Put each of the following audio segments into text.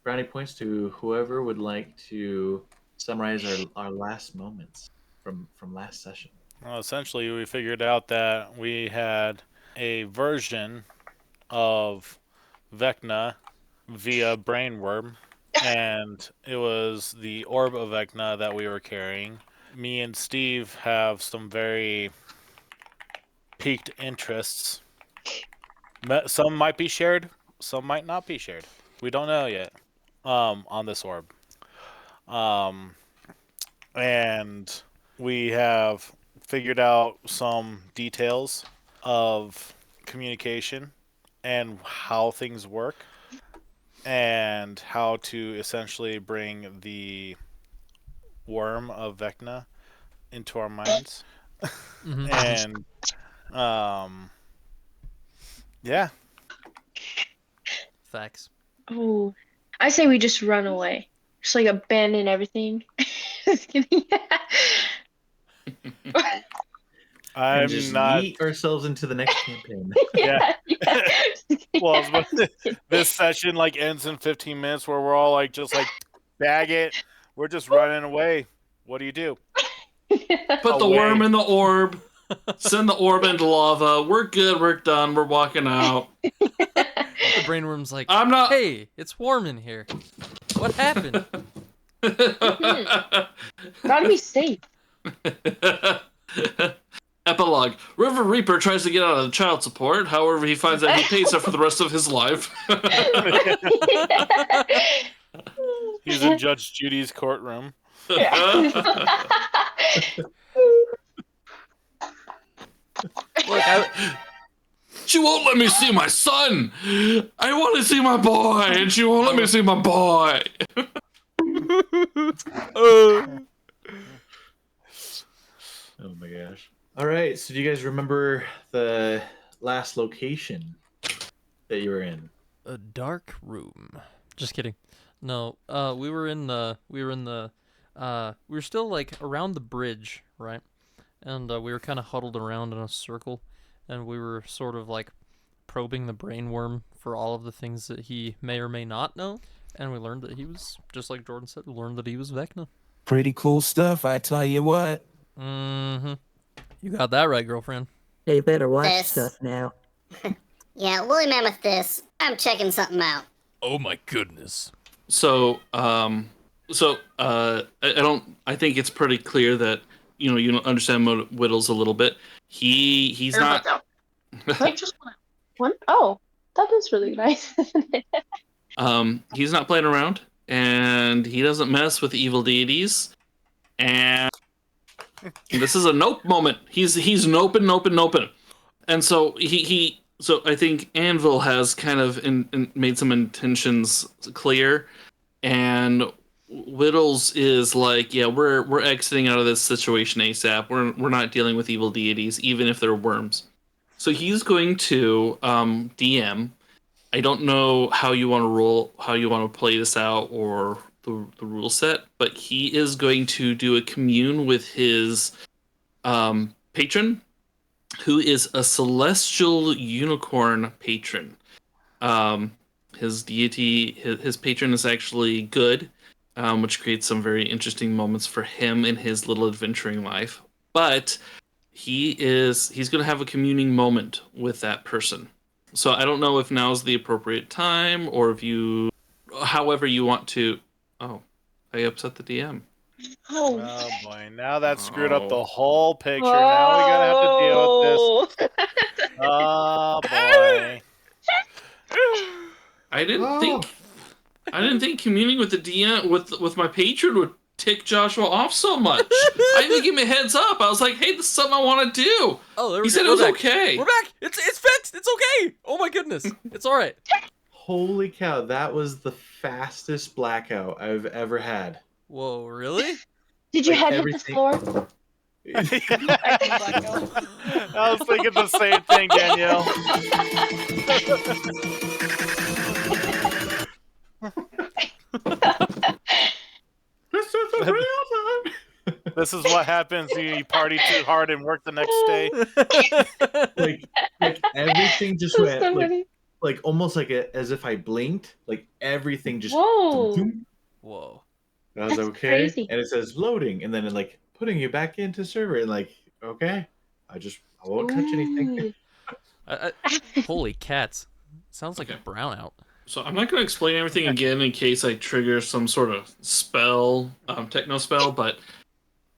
brownie points to whoever would like to summarize our last moments from last session. Well, essentially, we figured out that we had a version of Vecna via Brainworm, and it was the Orb of Vecna that we were carrying. Me and Steve have some very piqued interests. Some might be shared, some might not be shared. We don't know yet on this orb. Um, and we have figured out some details of communication and how things work and how to essentially bring the worm of Vecna into our minds. Mhm. And yeah, Facts. Oh, I say we just run away. Just like abandon everything. Just kidding. And I'm just not. yeet ourselves into the next campaign. Yeah. yeah. Well, this session like ends in 15 minutes where we're all like just like bag it. We're just running away. What do you do? Put the Away. worm in the orb. Send the orb into lava. We're good. We're done. We're walking out. The brainworm's like, I'm not. hey, it's warm in here. What happened? Gotta be safe. Epilogue. River Reaper tries to get out of child support. However, he finds out he pays her for the rest of his life. He's in Judge Judy's courtroom. Look, She won't let me see my son. I want to see my boy, and she won't let me see my boy. Oh my gosh. All right, so do you guys remember the last location that you were in? a dark room. Just kidding. No, we were still like around the bridge, right? And we were kind of huddled around in a circle, and we were sort of like probing the brainworm for all of the things that he may or may not know. And we learned that he was, just like Jordan said, we learned that he was Vecna. Pretty cool stuff, I tell you what. Mm-hmm. You got that right, girlfriend. They better watch This. stuff now. Yeah, woolly mammoth this. I'm checking something out. Oh my goodness. So, I think it's pretty clear that you don't understand Whittles a little bit. He's not. Like just one? Oh, that is really nice. He's not playing around, and he doesn't mess with evil deities. And this is a nope moment. He's noping. And so so I think Anvil has kind of made some intentions clear, and Whittles is like, yeah, we're exiting out of this situation ASAP. We're not dealing with evil deities, even if they're worms. So he's going to DM. I don't know how you want to play this out, or the rule set, but he is going to do a commune with his patron, who is a celestial unicorn patron. His deity, his patron is actually good, which creates some very interesting moments for him in his little adventuring life. But he's going to have a communing moment with that person. So I don't know if now's the appropriate time, or if however you want to. Oh, I upset the DM. Oh. Oh boy, now that screwed up the whole picture. Now we gotta have to deal with this. Oh boy. I didn't think communing with the DM with my patron would tick Joshua off so much. I didn't give him a heads up. I was like, hey, this is something I want to do. Oh, there we He go. said it We're was back. okay. We're back. It's fixed. It's okay. Oh my goodness. It's all right. Holy cow, that was the fastest blackout I've ever had. Whoa, really? Did your Like, head hit the floor? I was thinking the same thing, Danielle. This is the real time. This is what happens when you party too hard and work the next day. Like everything just That's went so like funny. like almost like as if I blinked, like everything just. Whoa. Whoa. And I was That's like, okay, crazy. and it says loading, and then it like putting you back into server, and like, okay, I won't touch anything. I, holy cats. Sounds like Okay. a brownout. So I'm not going to explain everything again in case I trigger some sort of spell, techno spell, but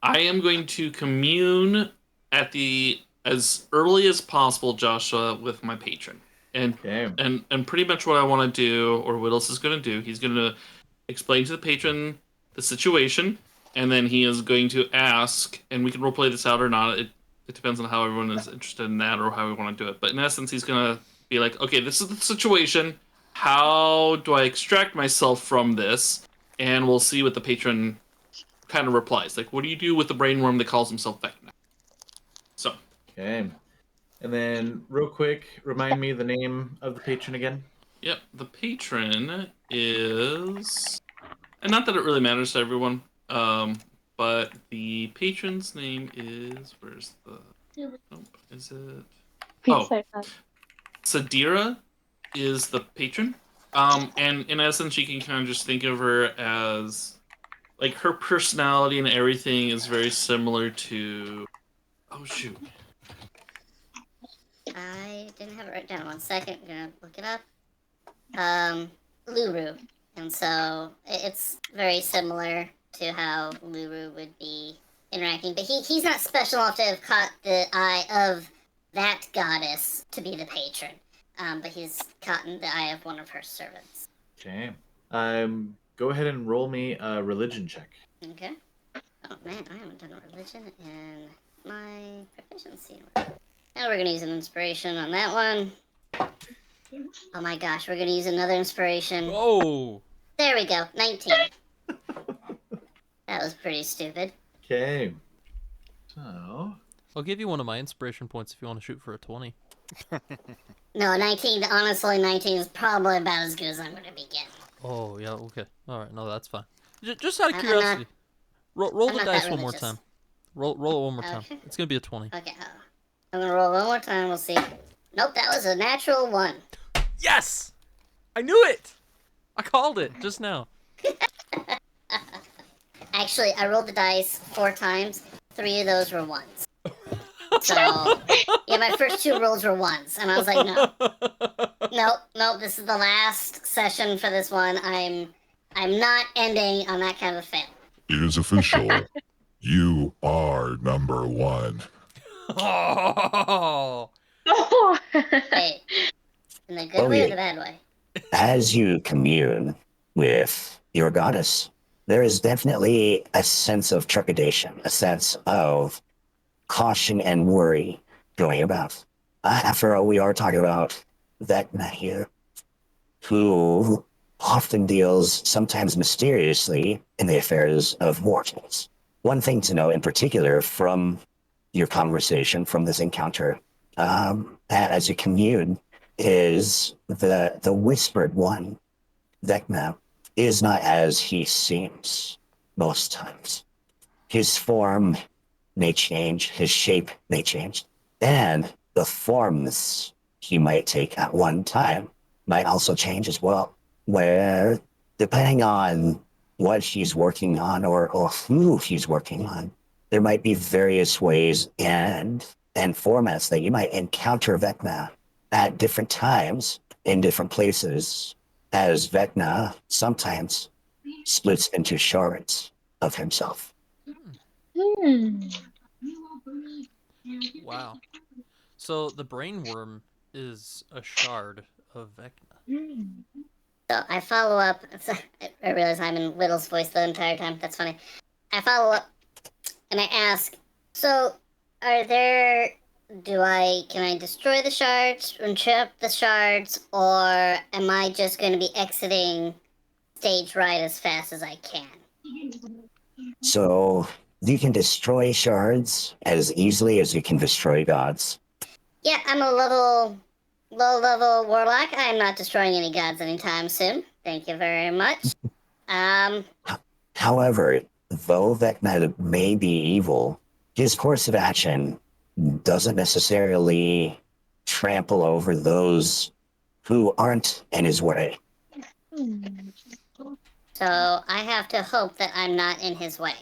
I am going to commune as early as possible, Joshua, with my patron. Okay. And pretty much what I want to do, or what else is going to do, he's going to explain to the patron the situation, and then he is going to ask, and we can roleplay this out or not. It depends on how everyone is interested in that or how we want to do it. But in essence, he's going to be like, okay, this is the situation. How do I extract myself from this? And we'll see what the patron kind of replies. Like, what do you do with the brainworm that calls himself Vecna? So. Okay. And then, real quick, remind me the name of the patron again. Yep, the patron is, and not that it really matters to everyone, but the patron's name is, where's the, nope, is it? Pizza. Sadira is the patron. And in essence, you can kind of just think of her as, like, her personality and everything is very similar to, oh shoot. I didn't have it written down. 1 second. I'm gonna look it up. Luru. And so it's very similar to how Luru would be interacting. But he's not special enough to have caught the eye of that goddess to be the patron. But he's caught in the eye of one of her servants. Okay. Go ahead and roll me a religion check. Okay. Oh man, I haven't done a religion in my proficiency. Now we're gonna use an inspiration on that one. Oh my gosh, we're gonna use another inspiration. Oh! There we go, 19. That was pretty stupid. Okay. So. I'll give you one of my inspiration points if you want to shoot for a 20. No, 19, honestly, 19 is probably about as good as I'm gonna be getting. Oh, yeah, okay. Alright, no, that's fine. Just out of I'm curiosity. Roll I'm the not dice that one more religious. time. Roll it one more time. Okay. It's gonna be a 20. Okay, I'm gonna roll one more time, we'll see. Nope, that was a natural 1. Yes! I knew it! I called it just now. Actually, I rolled the dice 4 times. 3 of those were 1s. So, yeah, my first 2 rolls were 1s, and I was like, no. Nope, this is the last session for this one. I'm not ending on that kind of a fail. It is official. You are number 1. Oh! Oh. Hey, in the good Oh, way or yeah. the bad way? As you commune with your goddess, there is definitely a sense of trepidation, a sense of caution and worry going about. After all, we are talking about Vecna here, who often deals, sometimes mysteriously, in the affairs of mortals. One thing to know in particular from your conversation, from this encounter, as you commune, is the whispered one, Vecna, is not as he seems most times. His form may change, his shape may change, and the forms he might take at one time might also change as well, where depending on what he's working on or who he's working on, there might be various ways and formats that you might encounter Vecna at different times in different places, as Vecna sometimes splits into shards of himself. Wow. So the brainworm is a shard of Vecna. So I follow up. I realize I'm in Whittle's voice the entire time. That's funny. I follow up and I ask, so can I destroy the shards and trip the shards, or am I just going to be exiting stage right as fast as I can? So you can destroy shards as easily as you can destroy gods. Yeah, I'm a low-level warlock. I'm not destroying any gods anytime soon. Thank you very much. However, though Vecna may be evil, his course of action doesn't necessarily trample over those who aren't in his way. So I have to hope that I'm not in his way.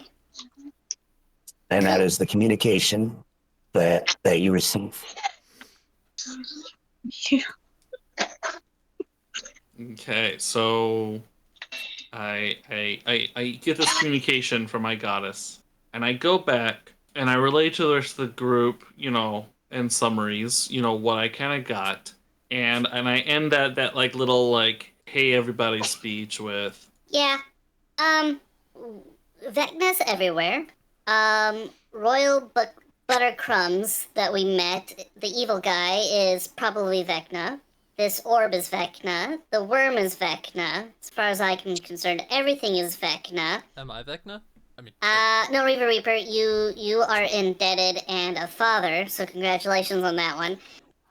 And that is the communication that you receive. Okay, so I get this communication from my goddess, and I go back and I relay to the rest of the group, in summaries, what I kind of got, and I end that like little like hey everybody speech with Yeah. Vecna's everywhere. Royal Buttercrumbs that we met, the evil guy, is probably Vecna. This orb is Vecna. The worm is Vecna. As far as I'm concerned, everything is Vecna. Am I Vecna? I mean, No, Reaper, you are indebted and a father, so congratulations on that one.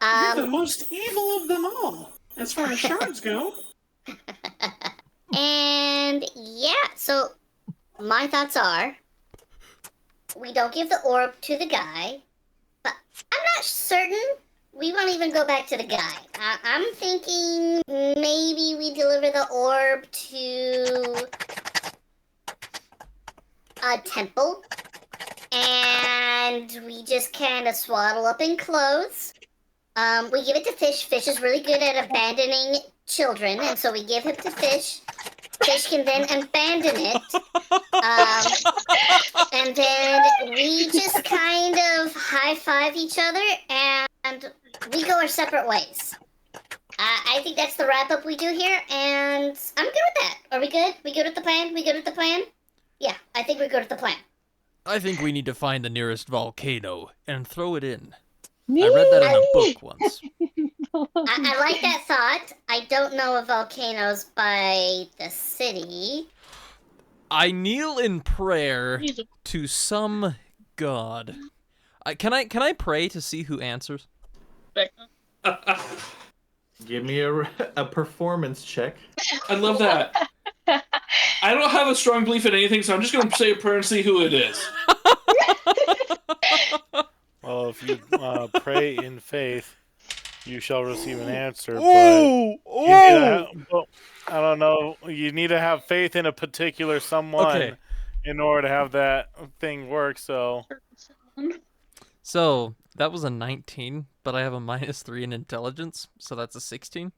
You're the most evil of them all, as far as shards go. And yeah, so my thoughts are, we don't give the orb to the guy, but I'm not certain we won't even go back to the guy. I'm thinking maybe we deliver the orb to a temple, and we just kind of swaddle up in clothes. We give it to Fish. Fish is really good at abandoning children, and so we give him to Fish. Fish can then abandon it. And then we just kind of high-five each other, and we go our separate ways. I think that's the wrap-up we do here, and I'm good with that. Are we good? We good with the plan? We good with the plan? Yeah, I think we're good with the plan. I think we need to find the nearest volcano and throw it in. I read that in a book once. I like that thought. I don't know of volcanoes by the city. I kneel in prayer to some god. Can I pray to see who answers? Give me a performance check. I love that. I don't have a strong belief in anything, so I'm just going to say a prayer and see who it is. Well, if you pray in faith, you shall receive an answer. Oh! But I don't know. You need to have faith in a particular someone in order to have that thing work. So that was a 19, but I have a -3 in intelligence, so that's a 16.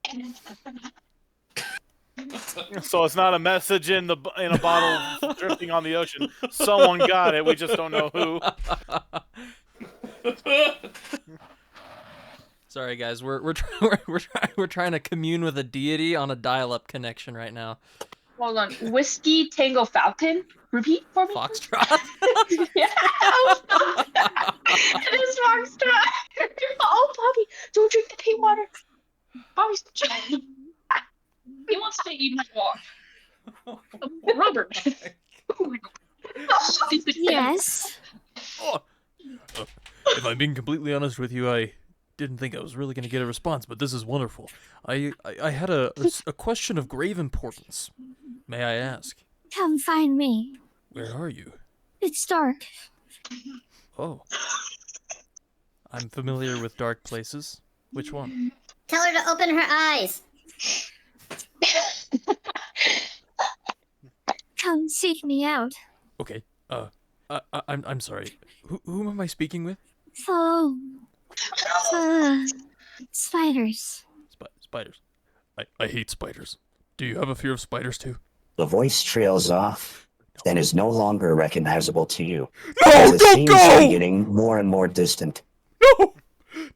So it's not a message in a bottle drifting on the ocean. Someone got it. We just don't know who. Sorry, guys. We're trying to commune with a deity on a dial-up connection right now. Hold on. Whiskey Tango Falcon. Repeat for me. Foxtrot. Yeah, it is Foxtrot. Oh, Bobby, don't drink the pink water. Bobby's. He wants to eat my water. Robert. Yes. If I'm being completely honest with you, I didn't think I was really going to get a response, but this is wonderful. I had a question of grave importance. May I ask? Come find me. Where are you? It's dark. Oh. I'm familiar with dark places. Which one? Tell her to open her eyes. Come seek me out. Okay. I'm sorry. Whom am I speaking with? Follow. Spiders. Spiders. I hate spiders. Do you have a fear of spiders too? The voice trails off, then is no longer recognizable to you. No, as it don't seems go! to be getting more and more distant. No!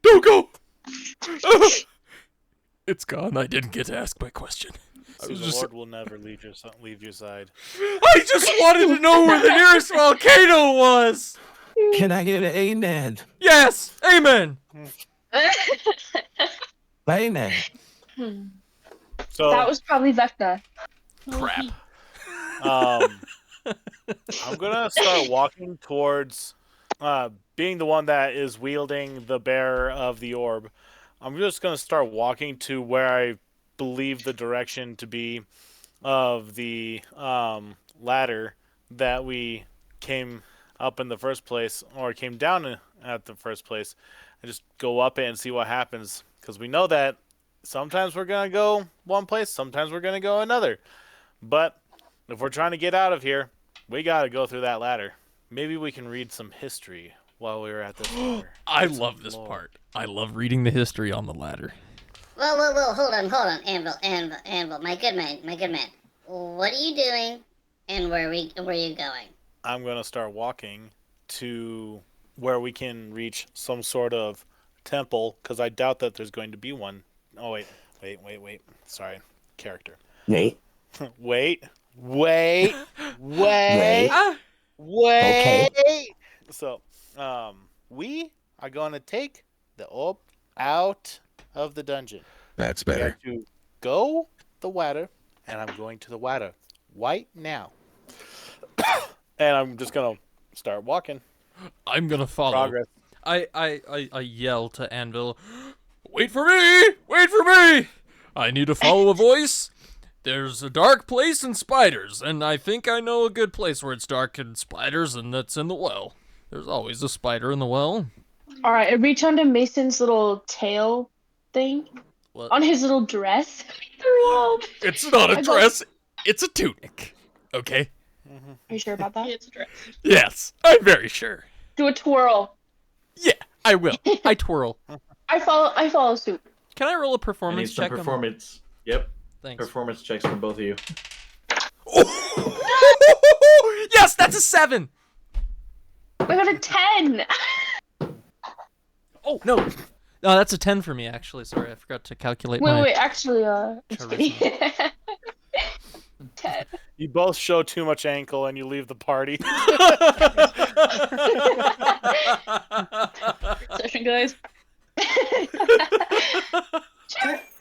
Don't go! It's gone. I didn't get to ask my question. The Lord will never leave your side. I just wanted to know where the nearest volcano was! Can I get an amen? Yes! Amen! Amen. So That was probably Vecna. Crap. I'm gonna start walking towards being the one that is wielding the bearer of the orb. I'm just gonna start walking to where I believe the direction to be of the ladder that we came up in the first place, or came down at the first place, and just go up it and see what happens, because we know that sometimes we're gonna go one place, sometimes we're gonna go another. But if we're trying to get out of here, we gotta go through that ladder. Maybe we can read some history while we were at this ladder. I Get some love this lore. part. I love reading the history on the ladder. Whoa, hold on, Anvil, my good man. What are you doing, and where are you going? I'm gonna start walking to where we can reach some sort of temple, because I doubt that there's going to be one. Oh wait. Sorry, character. Nate? Wait. Wait. So, we are going to take the orb out of the dungeon. That's We better. have to go the water, and I'm going to the water right now. And I'm just gonna start walking. I'm gonna follow. Progress. I yell to Anvil, "Wait for me! Wait for me! I need to follow a voice. There's a dark place and spiders, and I think I know a good place where it's dark and spiders, and that's in the well. There's always a spider in the well." All right, I reach onto Mason's little tail thing What? on his little dress. Are It's not a I go- dress. It's a tunic. Okay? you sure about that? It's a dress. Yes, I'm very sure. Do a twirl. Yeah, I will. I twirl. I follow suit. Can I roll a I need performance some check? performance. Yep. Thanks. Performance checks from both of you. Yes, that's a 7. I got a 10. Oh no, no, that's a 10 for me actually. Sorry, I forgot to calculate my. Wait, actually, it's charisma. kidding. 10. You both show too much ankle, and you leave the party. Session, guys.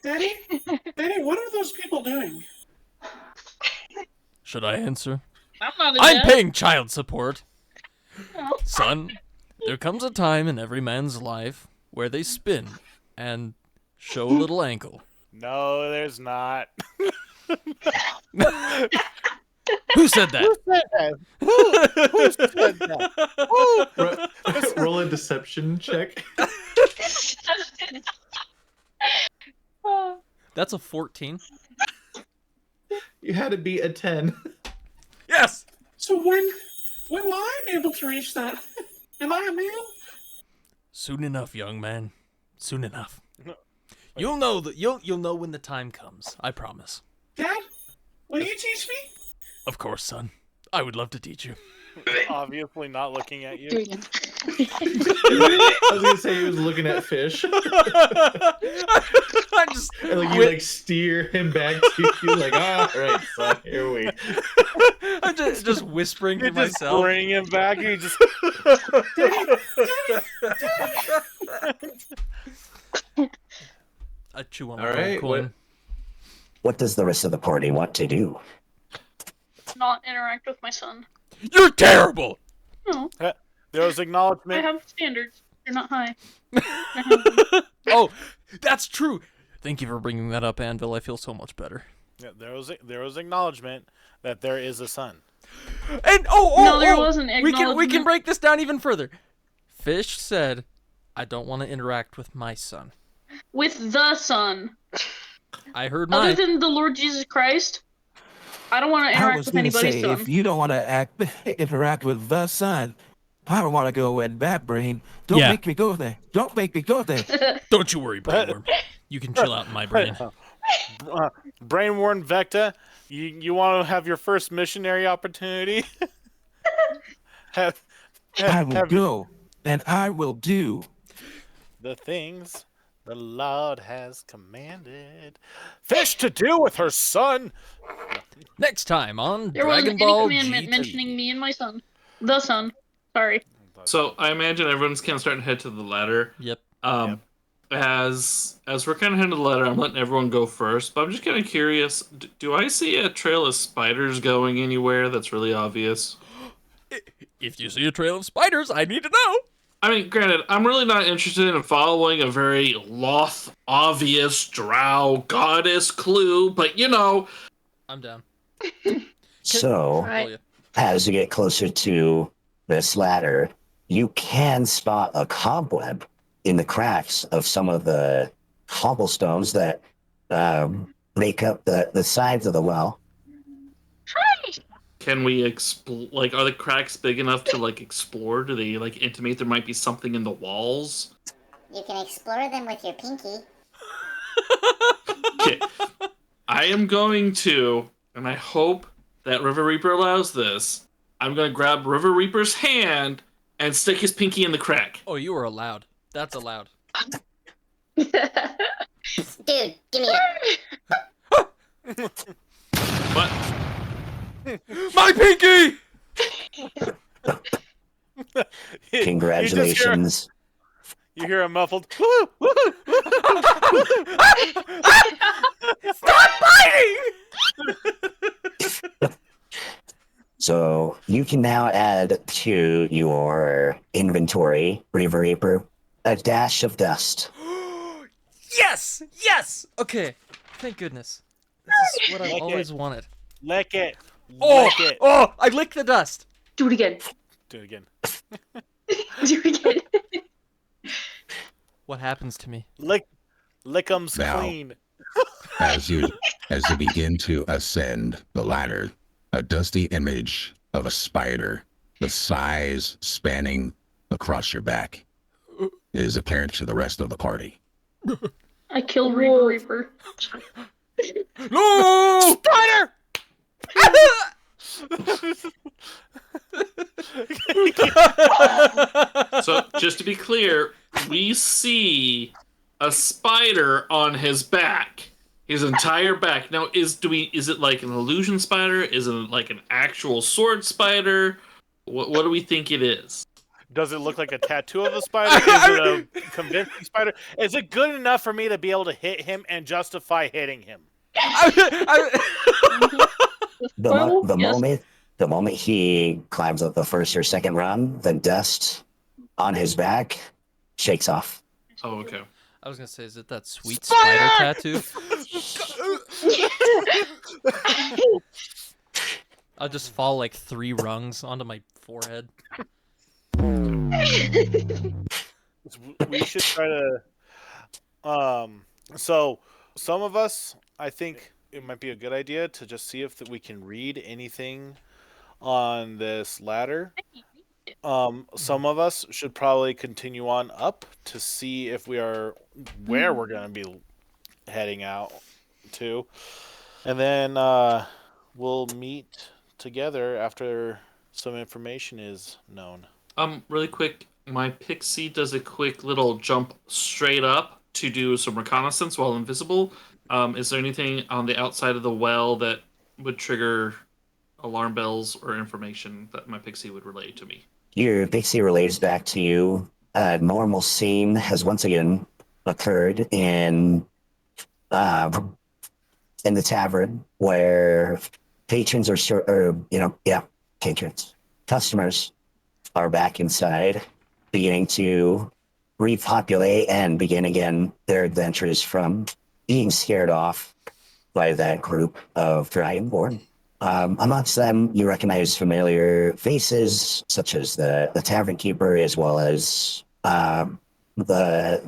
Daddy, what are those people doing? Should I answer? I'm not a I'm dad. paying child support. No. Son, there comes a time in every man's life where they spin and show a little ankle. No, there's not. Who said that? Who said that? Roll a deception check. That's a 14. You had to beat a 10. Yes. So when will I be able to reach that? Am I a male? Soon enough, young man. Soon enough. You'll know that you'll know when the time comes. I promise. Dad, will you teach me? Of course, son. I would love to teach you. Obviously not looking at Do you. it again. I was gonna say he was looking at fish. I just And like you like steer him back to you, like, all right, son, here we. I'm just whispering to You just myself. bring him back. You just. I chew on All my right, coin. What does the rest of the party want to do? Not interact with my son. You're terrible. No, There was I acknowledgement. have standards. They're not high. Oh, that's true. Thank you for bringing that up, Anvil. I feel so much better. Yeah, there was acknowledgement that there is a son. And No, there wasn't we can acknowledgement. break this down even further. Fish said, "I don't want to interact with my son." With the son. I heard Other mine. than the Lord Jesus Christ, I don't want to I interact was with gonna anybody's say, son. if you don't want to interact with the son, I don't want to go in that brain. Don't Yeah. make me go there. Don't make me go there. Don't you worry, Brainworm. You can chill out in my brain. Brainworn Vecta, you want to have your first missionary opportunity? have, I will have go, and I will do. the things the Lord has commanded Fish to do with her son. Next time on There Dragon wasn't Ball any commandment GT. mentioning me and my son. The son. Sorry. So I imagine everyone's kind of starting to head to the ladder. Yep. As we're kind of heading to the ladder, I'm letting everyone go first. But I'm just kind of curious. Do I see a trail of spiders going anywhere that's really obvious? If you see a trail of spiders, I need to know. I mean, granted, I'm really not interested in following a very Loth, obvious drow goddess clue, but you know. I'm down. So, Right. Oh, yeah. as you get closer to this ladder, you can spot a cobweb in the cracks of some of the cobblestones that make up the sides of the well. Can we explore? Like, are the cracks big enough to like explore? Do they like intimate there might be something in the walls? You can explore them with your pinky. Okay. I am going to, and I hope that River Reaper allows this. I'm going to grab River Reaper's hand and stick his pinky in the crack. Oh, you are allowed. That's allowed. Dude, give me it. What? My pinky! Congratulations. You hear a muffled. Stop biting! So you can now add to your inventory, River Reaper, a dash of dust. Yes! Yes! Okay. Thank goodness. This is what I've Lick always it. wanted. Lick it. Oh! Lick it. Oh! I licked the dust. Do it again. Do it again. Do it again. What happens to me? Lick'em's Now. clean. As you begin to ascend the ladder, a dusty image of a spider, the size spanning across your back, is apparent to the rest of the party. I killed Reaper Reaper. No! Spider! So, just to be clear, we see a spider on his back. His entire back. Now, is it like an illusion spider? Is it like an actual sword spider? What do we think it is? Does it look like a tattoo of a spider? Is it a convincing spider? Is it good enough for me to be able to hit him and justify hitting him? The moment he climbs up the first or second rung, the dust on his back shakes off. Oh, okay. I was gonna say, is it that sweet spider tattoo? I'll just fall like 3 rungs onto my forehead. We should try to. So some of us, I think it might be a good idea to just see if we can read anything on this ladder. Some of us should probably continue on up to see if we are where we're going to be heading out to, and then we'll meet together after some information is known. Really quick, my pixie does a quick little jump straight up to do some reconnaissance while invisible. Is there anything on the outside of the well that would trigger alarm bells or information that my pixie would relay to me? Your pixie relays back to you. A normal scene has once again occurred in the tavern where patrons customers are back inside, beginning to repopulate and begin again their adventures from being scared off by that group of Dragonborn. Amongst them, you recognize familiar faces, such as the tavern keeper, as well as the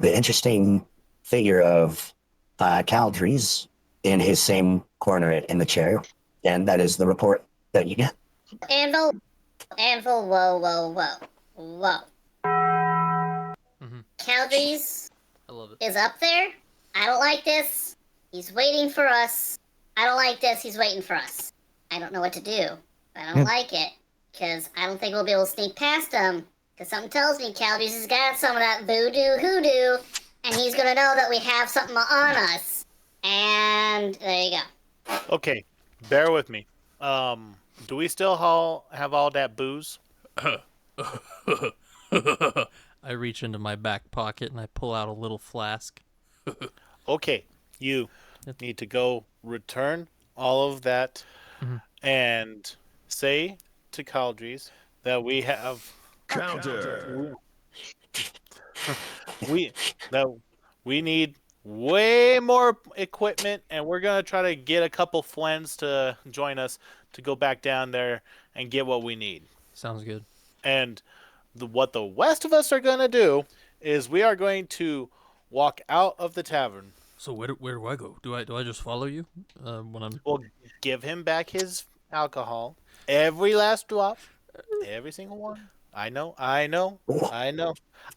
interesting figure of Caldries in his same corner in the chair. And that is the report that you get. Anvil, whoa. Caldries I love it. is up there. I don't like this. He's waiting for us. I don't like this. He's waiting for us. I don't know what to do. I don't like it. Because I don't think we'll be able to sneak past him. Because something tells me Caldries has got some of that voodoo hoodoo. And he's going to know that we have something on us. And there you go. Okay, bear with me. Do we still have all that booze? I reach into my back pocket and I pull out a little flask. Okay, you need to go return all of that and say to Caldries that we have Counter. we need way more equipment, and we're gonna try to get a couple friends to join us to go back down there and get what we need. Sounds good. And what the rest of us are gonna do is we are going to walk out of the tavern So where do I go? Do I just follow you when I'm? Well, give him back his alcohol. Every last drop. Every single one. I know.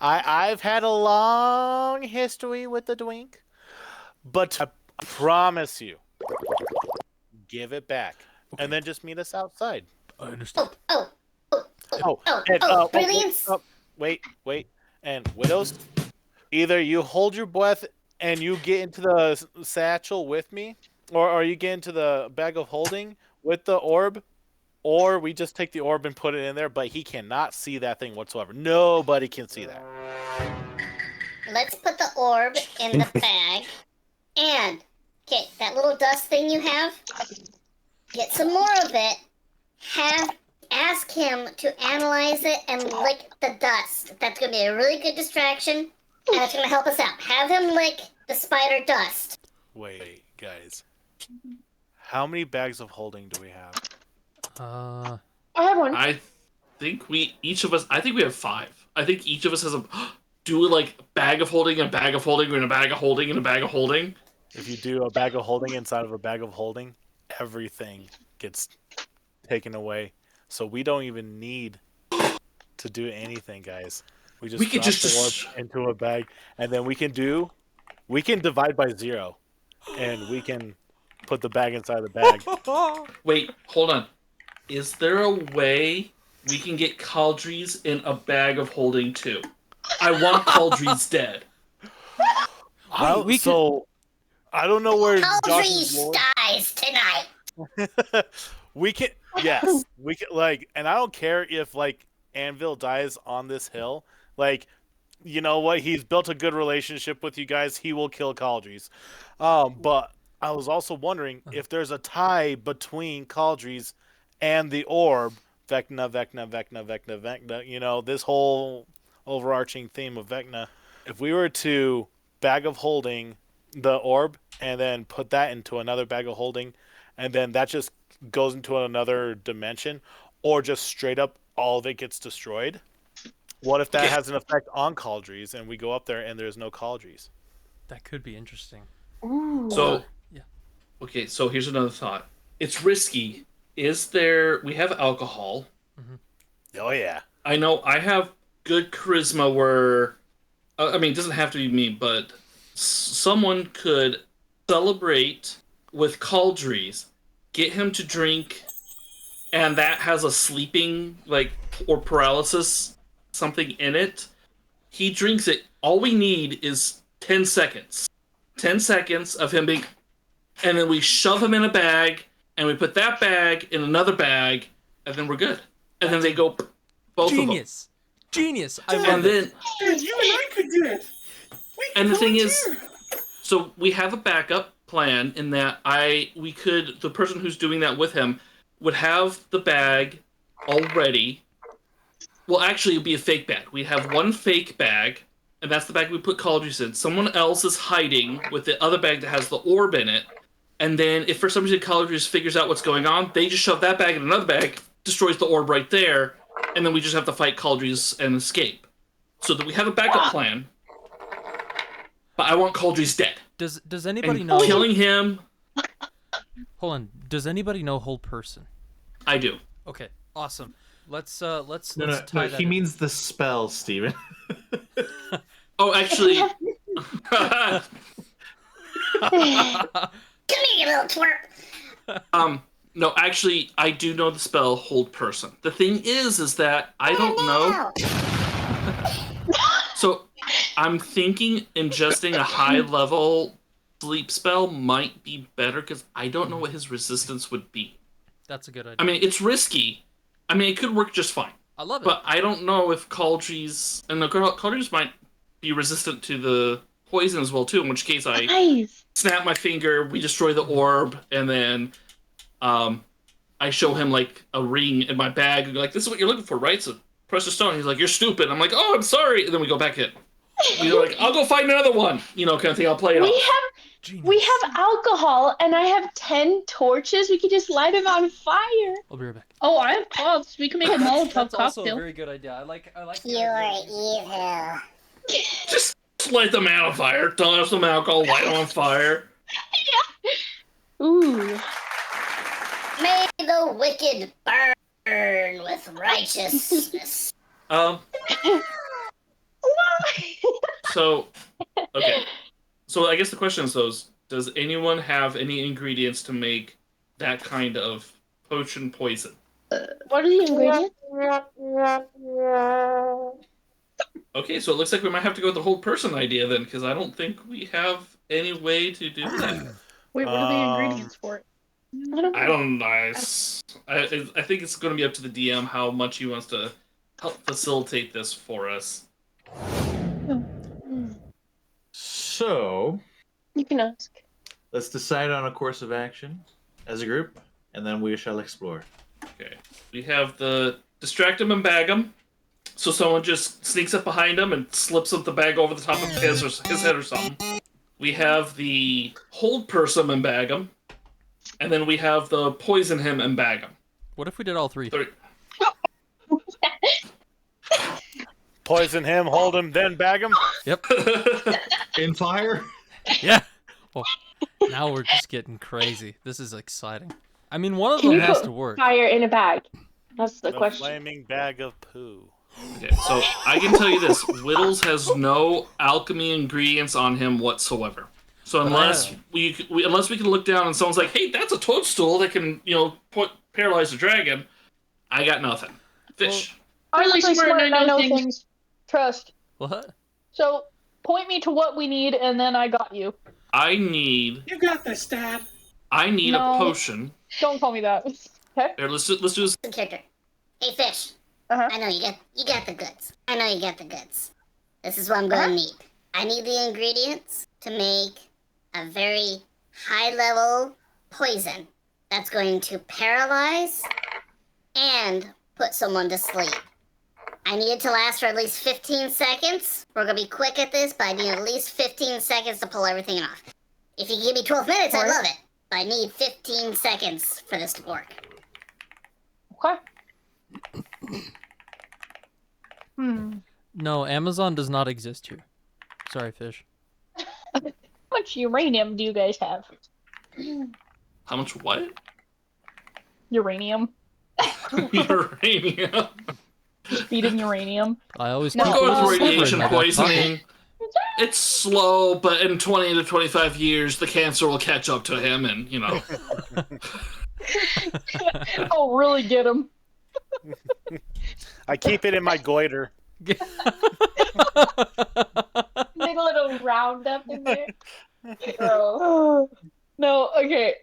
I've had a long history with the Dwink, but I promise you, give it back, and then just meet us outside. I understand. Brilliance. Wait. And Widows, either you hold your breath and you get into the satchel with me, or you get into the bag of holding with the orb, or we just take the orb and put it in there, but he cannot see that thing whatsoever. Nobody can see that. Let's put the orb in the bag. And, okay, that little dust thing you have, get some more of it. Ask him to analyze it and lick the dust. That's going to be a really good distraction, and it's going to help us out. Have him lick the spider dust. Wait, guys. How many bags of holding do we have? I have one. I think we have 5. I think each of us has a do like bag of holding and a bag of holding and a bag of holding and a bag of holding. If you do a bag of holding inside of a bag of holding, everything gets taken away. So we don't even need to do anything, guys. We could drop the orb into a bag, and then we can divide by 0, and we can put the bag inside the bag. Wait, hold on. Is there a way we can get Cauldries in a bag of holding too? I want Cauldries dead. I don't know where Cauldries dies tonight. We can, and I don't care if Anvil dies on this hill. You know what? He's built a good relationship with you guys. He will kill Cauldries. But I was also wondering if there's a tie between Cauldries and the orb, Vecna. You know, this whole overarching theme of Vecna. If we were to bag of holding the orb and then put that into another bag of holding, and then that just goes into another dimension, or just straight up all of it gets destroyed. What if that has an effect on Cauldries and we go up there and there's no Cauldries? That could be interesting. Ooh. So, yeah. Okay, so here's another thought. It's risky. We have alcohol. Mm-hmm. Oh, yeah. I know I have good charisma where, it doesn't have to be me, but someone could celebrate with Cauldries, get him to drink, and that has a sleeping, or paralysis, something in it. He drinks it. All we need is 10 seconds. 10 seconds of him being... And then we shove him in a bag, and we put that bag in another bag, and then we're good. And then they go, both Genius. of them. Genius. And then... Dude, you and I could do it. And the thing is, so we have a backup plan in that the person who's doing that with him would have the bag already. Well, actually, it would be a fake bag. We have one fake bag, and that's the bag we put Cauldries in. Someone else is hiding with the other bag that has the orb in it. And then if for some reason Cauldries figures out what's going on, they just shove that bag in another bag, destroys the orb right there, and then we just have to fight Cauldries and escape. So that we have a backup plan. But I want Cauldries dead. Does anybody and know killing him? Hold on. Does anybody know Hold Person? I do. Okay. Awesome. Let's No, tie that he in. means the spell, Steven. Oh, actually. Come here, you little twerp. No, actually, I do know the spell Hold Person. The thing is that I don't know. So, I'm thinking ingesting a high-level sleep spell might be better, because I don't know what his resistance would be. That's a good idea. I mean, it's risky. I mean, it could work just fine. I love it. But I don't know if Cauldries... And the Cauldries might be resistant to the poison as well, too, in which case I snap my finger, we destroy the orb, and then I show him, a ring in my bag, and go this is what you're looking for, right? So precious stone. He's like, you're stupid. I'm like, oh, I'm sorry. And then we go back in. We're I'll go find another one. Kind of thing. I'll play it off. We have alcohol, and I have 10 torches. We could just light them on fire. I'll be right back. Oh, I have cloths. We can make a Molotov That's also a cocktail. very good idea. I like Pure evil. Just Just light the man on fire. Don't have some alcohol. Light him on fire. Ooh. May the wicked burn with righteousness. So, okay. So I guess the question is, does anyone have any ingredients to make that kind of potion poison? What are the ingredients? Okay, so it looks like we might have to go with the whole person idea then, because I don't think we have any way to do that. Wait, what are the ingredients for it? I don't know. I think it's going to be up to the DM how much he wants to help facilitate this for us. So, You can ask. let's decide on a course of action as a group, and then we shall explore. Okay. We have the distract him and bag him. So someone just sneaks up behind him and slips up the bag over the top of his head or something. We have the hold person and bag him. And then we have the poison him and bag him. What if we did all three? Poison him, hold him, then bag him. Yep. In fire? Yeah. Well, now we're just getting crazy. This is exciting. I mean, one of Can them you has put to work. fire in a bag? That's the The question. flaming bag of poo. Okay, so I can tell you this: Whittles has no alchemy ingredients on him whatsoever. So unless we can look down and someone's like, "Hey, that's a toadstool that can paralyze a dragon," I got nothing. Fish. I'm Really really smart smart and and I know things. things. Trust. What? So point me to what we need, and then I got you. I need You got this, Dad. a No. potion. Don't call me that. Okay. Here, let's do this. Character. Hey, Fish. Uh-huh. I know you got the goods. I know you got the goods. This is what I'm going to need. I need the ingredients to make a very high-level poison that's going to paralyze and put someone to sleep. I need it to last for at least 15 seconds. We're going to be quick at this, but I need at least 15 seconds to pull everything off. If you give me 12 minutes, I'd love it. But I need 15 seconds for this to work. Okay. No, Amazon does not exist here. Sorry, Fish. How much uranium do you guys have? How much what? Uranium. Uranium. Feeding uranium. I always No, keep Go it with in radiation my back pocket. poisoning. It's slow, but in 20 to 25 years, the cancer will catch up to him, and Oh, really get him. I keep it in my goiter. Make a little roundup in there. Oh. No, okay.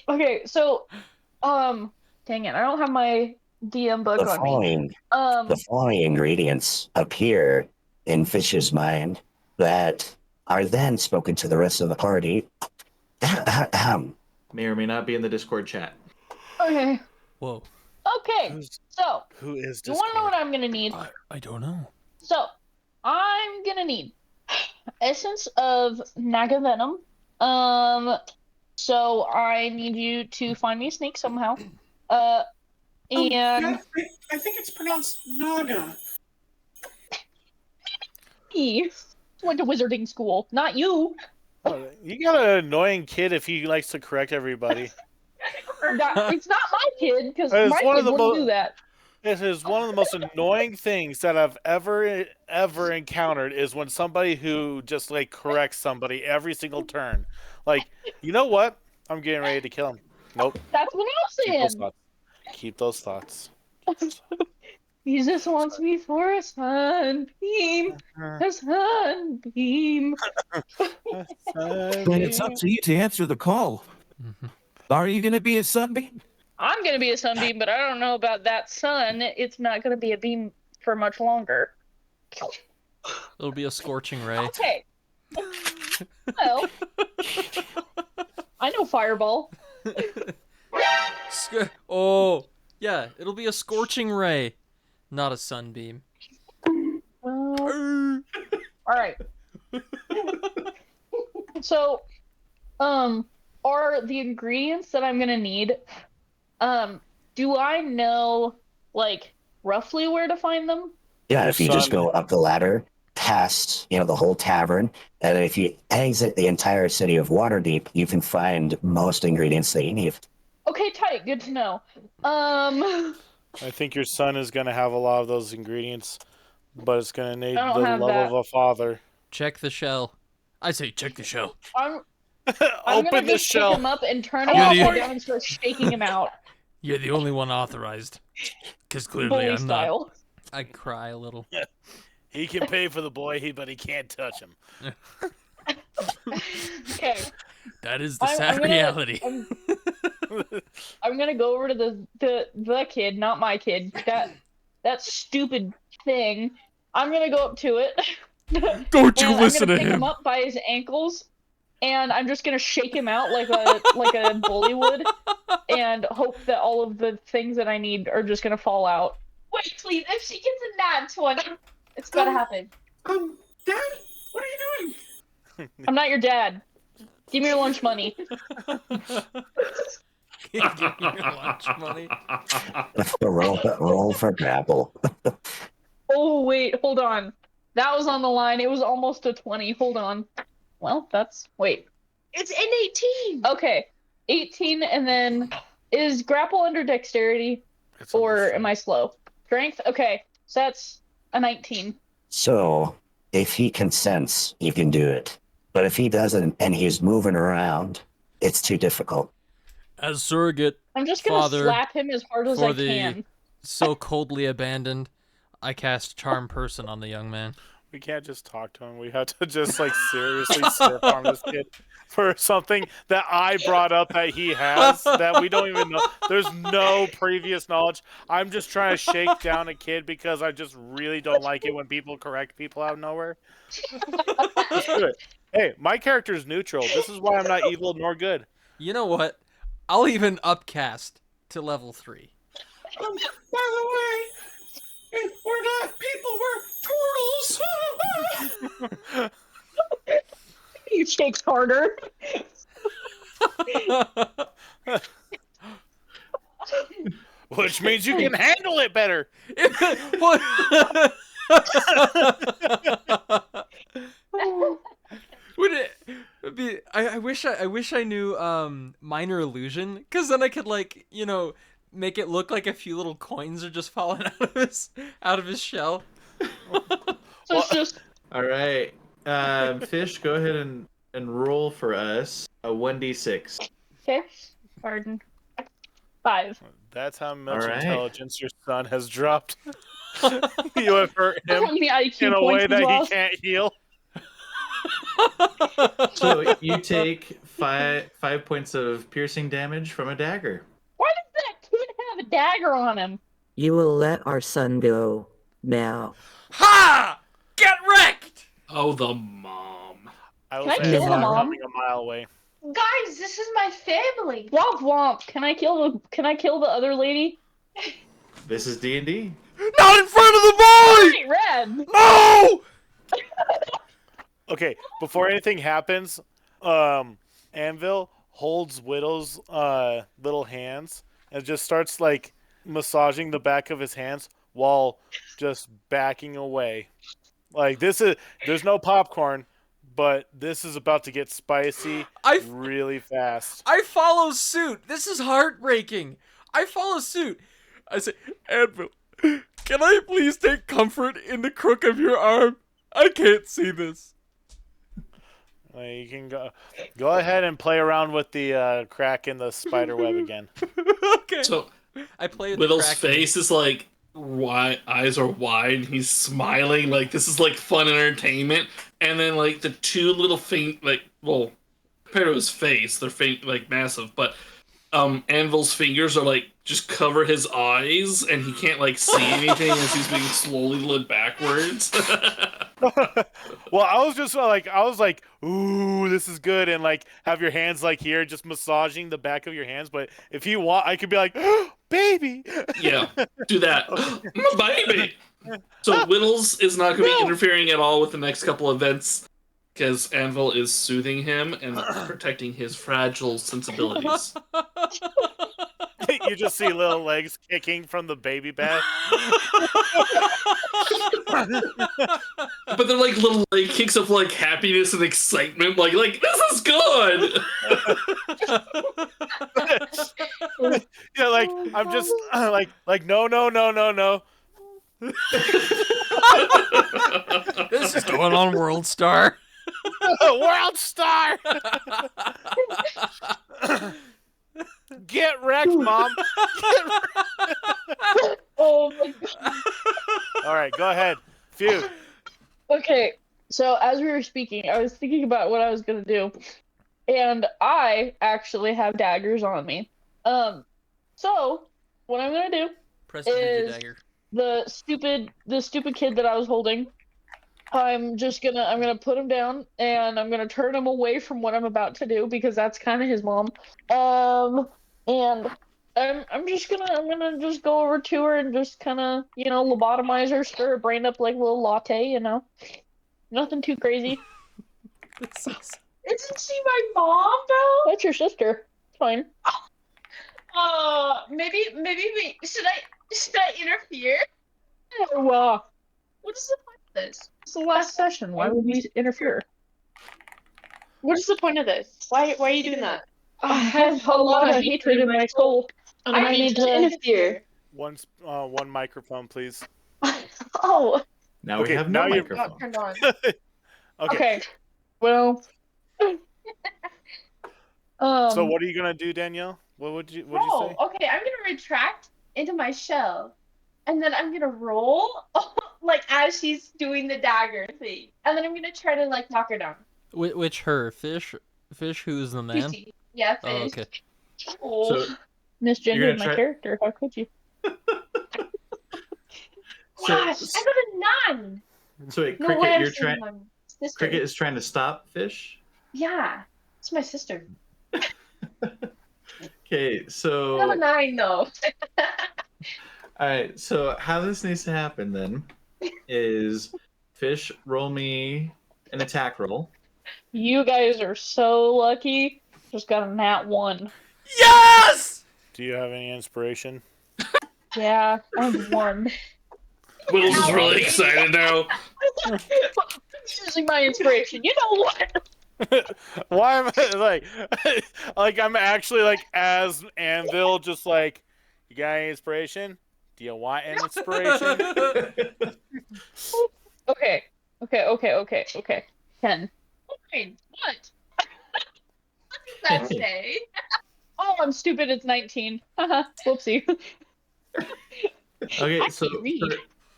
Okay, so, dang it, I don't have my DM book The on me. following ingredients appear in Fish's mind that are then spoken to the rest of the party. May or may not be in the Discord chat. Okay. Whoa. Okay, so, Who is you want to know what I'm gonna need? I don't know. So, I'm gonna need essence of Naga Venom. So I need you to find me a snake somehow. And I think it's pronounced Naga. he went to wizarding school, not you. You got an annoying kid if he likes to correct everybody. It's not my kid, because It's my one kid of the wouldn't mo- do that. It is one of the most annoying things that I've ever encountered is when somebody who just corrects somebody every single turn. Like, you know what? I'm getting ready to kill him. Nope. That's what I was saying. Keep those thoughts. He just wants me for a sunbeam. A sunbeam. Then it's up to you to answer the call. Are you going to be a sunbeam? I'm going to be a sunbeam, but I don't know about that sun. It's not going to be a beam for much longer. It'll be a scorching ray. Okay. Well, I know Fireball. Oh, yeah, it'll be a scorching ray, not a sunbeam. Well, all right. So, are the ingredients that I'm gonna need? Do I know roughly where to find them? Yeah, if you just go up the ladder past, the whole tavern. And if you exit the entire city of Waterdeep, you can find most ingredients that you need. Okay, tight. Good to know. I think your son is going to have a lot of those ingredients, but it's going to need the I don't have love that. of a father. Check the shell. I say check the shell. I'm Open gonna the just pick shell. him up and turn him You're upside the- down and start shaking him out. You're the only one authorized. Because clearly Bully I'm style. not. I cry a little. He can pay for the boy, but he can't touch him. Okay. That is the I'm sad gonna- reality. I'm gonna go over to the kid, not my kid. That stupid thing. I'm gonna go up to it. Don't you and listen I'm gonna to pick him. up by his ankles, and I'm just gonna shake him out like a bully would, and hope that all of the things that I need are just gonna fall out. Wait, please. If she gets a nat 20, it's gotta happen. Dad, what are you doing? I'm not your dad. Give me your lunch money. Give me your lunch money. roll for grapple. Oh wait, hold on. That was on the line. It was almost a 20. Hold on. Well, wait. It's an 18. Okay. 18, and then is grapple under dexterity, or am I slow? Strength? Okay, so that's a 19. So, if he consents, you can do it. But if he doesn't and he's moving around, it's too difficult. As surrogate I'm just gonna father slap him as hard as for I the can. so coldly abandoned, I cast Charm Person on the young man. We can't just talk to him. We have to just seriously stiff on this kid for something that I brought up that he has that we don't even know. There's no previous knowledge. I'm just trying to shake down a kid because I just really don't like it when people correct people out of nowhere. Let's do it. Hey, my character is neutral. This is why I'm not evil nor good. You know what? I'll even upcast to level 3. By the way, we're not people, we're turtles. You shake harder. Which means you can handle it better. What? Would it be? I wish I knew minor illusion, because then I could make it look like a few little coins are just falling out of his shell. So it's just All right. Fish, go ahead and roll for us a 1d6. okay. Pardon. 5. That's how much All right. intelligence your son has dropped. You have hurt How him many IQ in a points way he's that he lost? can't heal. So you take five points of piercing damage from a dagger. Why does that kid have a dagger on him? You will let our son go now. Ha! Get wrecked! Oh, the mom. I will Can I say kill I'm the mom? coming a mile away. Guys, this is my family. Womp womp. Can I kill the other lady? This is D&D. Not in front of the boy! Hey, Red. No! Okay, before anything happens, Anvil holds Widow's little hands and just starts massaging the back of his hands while just backing away. There's no popcorn, but this is about to get spicy really fast. I follow suit. This is heartbreaking. I follow suit. I say, Anvil, can I please take comfort in the crook of your arm? I can't see this. You can go ahead and play around with the crack in the spider web again. Okay. So I play with Willow's the crack. face is wide, eyes are wide. He's smiling like this is fun entertainment. And then the two little faint compared to his face, they're faint massive. But Anvil's fingers are just cover his eyes, and he can't see anything as he's being slowly led backwards. Well, I was just ooh, this is good, and have your hands here, just massaging the back of your hands. But if you want, I could be oh, baby. Yeah, do that. My baby. So Whittles is not going to be interfering at all with the next couple events. Because Anvil is soothing him and protecting his fragile sensibilities. You just see little legs kicking from the baby bath. But they're like little leg kicks of like happiness and excitement. Like this is good. Yeah, like I'm just like no. This is going on World Star. World Star. Get wrecked, Mom. Get wrecked. Oh my god. All right, go ahead. Feud. Okay, so as we were speaking, I was thinking about what I was gonna do, and I actually have daggers on me. So what I'm gonna do Press the ninja is dagger. the stupid kid that I was holding. I'm gonna put him down, and I'm gonna turn him away from what I'm about to do because that's kind of his mom. And I'm gonna just go over to her and just kind of lobotomize her, stir her brain up like a little latte, nothing too crazy. Isn't she my mom though? That's your sister. It's fine. Maybe should I interfere? Well, What is the point of this? it's the last session. Why would we interfere? What is the point of this? Why are you doing that? I have a lot of hatred in my soul. And I need to interfere. One microphone, please. Oh. Now Okay, we have no now you're- microphone. Not turned on. Okay. Well. So what are you gonna do, Danielle? What'd you say? Okay, I'm gonna retract into my shell. And then I'm gonna roll like as she's doing the dagger thing. And then I'm gonna try to like knock her down. Which her? Fish, who's the man? Fishy. Yeah, fish. Oh, okay. Oh, So misgendered you're my gonna try- character. How could you? Gosh, I got a 9. So wait, No Cricket, way I'm you're saying trying. my sister. Cricket is trying to stop Fish. Yeah, it's my sister. Okay, I got a so 9 though. all right. So how this needs to happen then is Fish roll me an attack roll. You guys are so lucky. Just got a nat 1. Yes! Do you have any inspiration? Yeah, I'm 1. Will's is really excited now. Using my inspiration. You know what? Why am I like I'm actually like as Anvil, just like, you got any inspiration? Do you want an inspiration? Okay. 10. Wait, what? What does that say? Oh, I'm stupid. It's 19. Whoopsie. Okay, I so can read.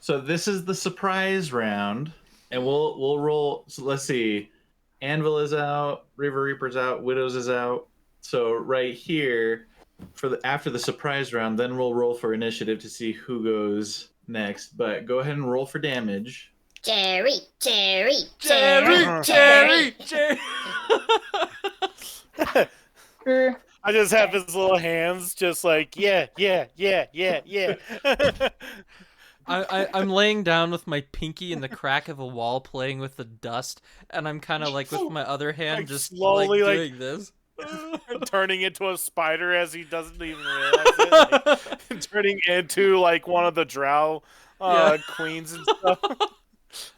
so this is the surprise round, and we'll roll. So let's see, Anvil is out, River Reaper's out, Widows is out. So right here, after the surprise round, then we'll roll for initiative to see who goes next. But go ahead and roll for damage. Jerry. I just have his little hands just like, yeah. I'm laying down with my pinky in the crack of a wall playing with the dust, and I'm kind of like with my other hand Like, just slowly, like like- doing this. Turning into a spider as he doesn't even realize it. Like, turning into like one of the drow queens and stuff.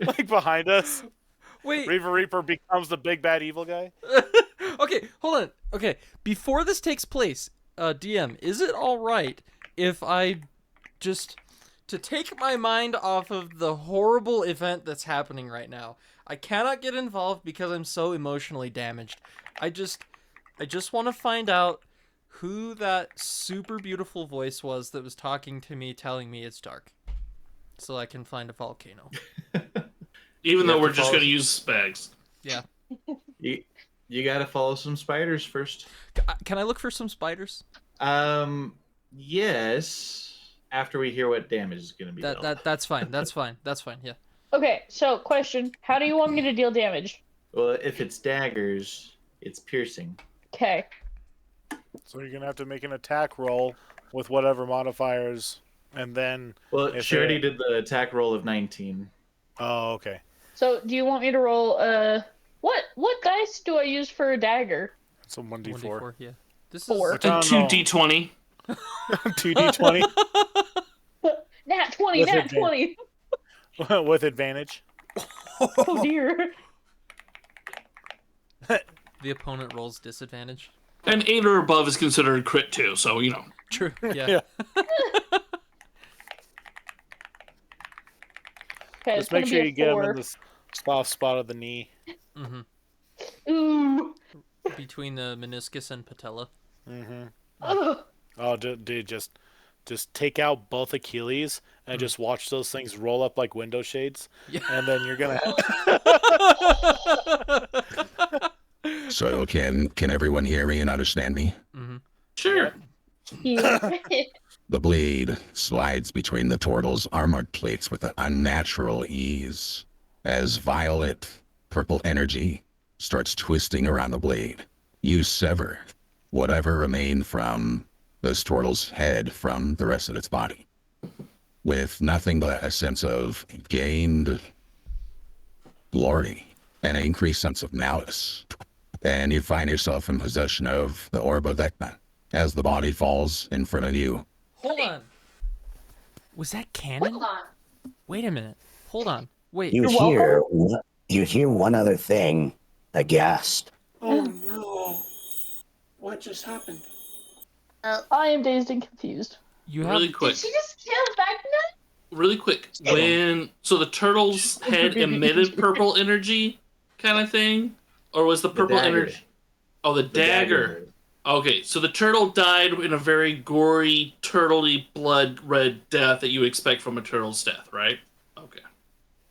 Like behind us. Wait. Reaver Reaper becomes the big bad evil guy. Okay, hold on. Okay, before this takes place, DM, is it all right if I just, to take my mind off of the horrible event that's happening right now? I cannot get involved because I'm so emotionally damaged. I just want to find out who that super beautiful voice was that was talking to me, telling me it's dark, so I can find a volcano. Even though have we're to just follow- going to use spags. Yeah. You got to follow some spiders first. Can I look for some spiders? Yes. After we hear what damage is going to be dealt. That's fine. That's fine. Yeah. Okay, so question. How do you want me to deal damage? Well, if it's daggers, it's piercing. Okay. So you're gonna have to make an attack roll with whatever modifiers, and then. Well, if she already it- did the attack roll of 19. Oh, okay. So do you want me to roll, What dice do I use for a dagger? It's a 1d4. 1d4, yeah. This is 4. Which I And don't 2d20. 2d20 Nat 20, With nat advantage. 20. with advantage. Oh dear. The opponent rolls disadvantage. And 8 or above is considered crit too, so you know. True. Yeah. Yeah. Okay, Just it's gonna make sure be a you get him 4. in the soft spot of the knee. hmm Ooh. Between the meniscus and patella. Mm-hmm. Ugh. Oh, dude, just take out both Achilles and just watch those things roll up like window shades, Yeah. and then you're gonna. So can everyone hear me and understand me? hmm Sure. The blade slides between the turtle's armored plates with an unnatural ease as violet purple energy starts twisting around the blade. You sever whatever remained from this turtle's head from the rest of its body, with nothing but a sense of gained glory and an increased sense of malice. And you find yourself in possession of the Orb of Vecna as the body falls in front of you. Hold on. Was that canon? Hold on. Wait a minute. Hold on. Wait. You hear one other thing, aghast. Oh no. What just happened? I am dazed and confused. You have Really quick. Did she just kill Vecna? Really quick. So the turtle's head emitted purple energy kind of thing? Or was the purple dagger. energy? Oh, the dagger. Okay, so the turtle died in a very gory, turtley, blood red death that you expect from a turtle's death, right? Okay.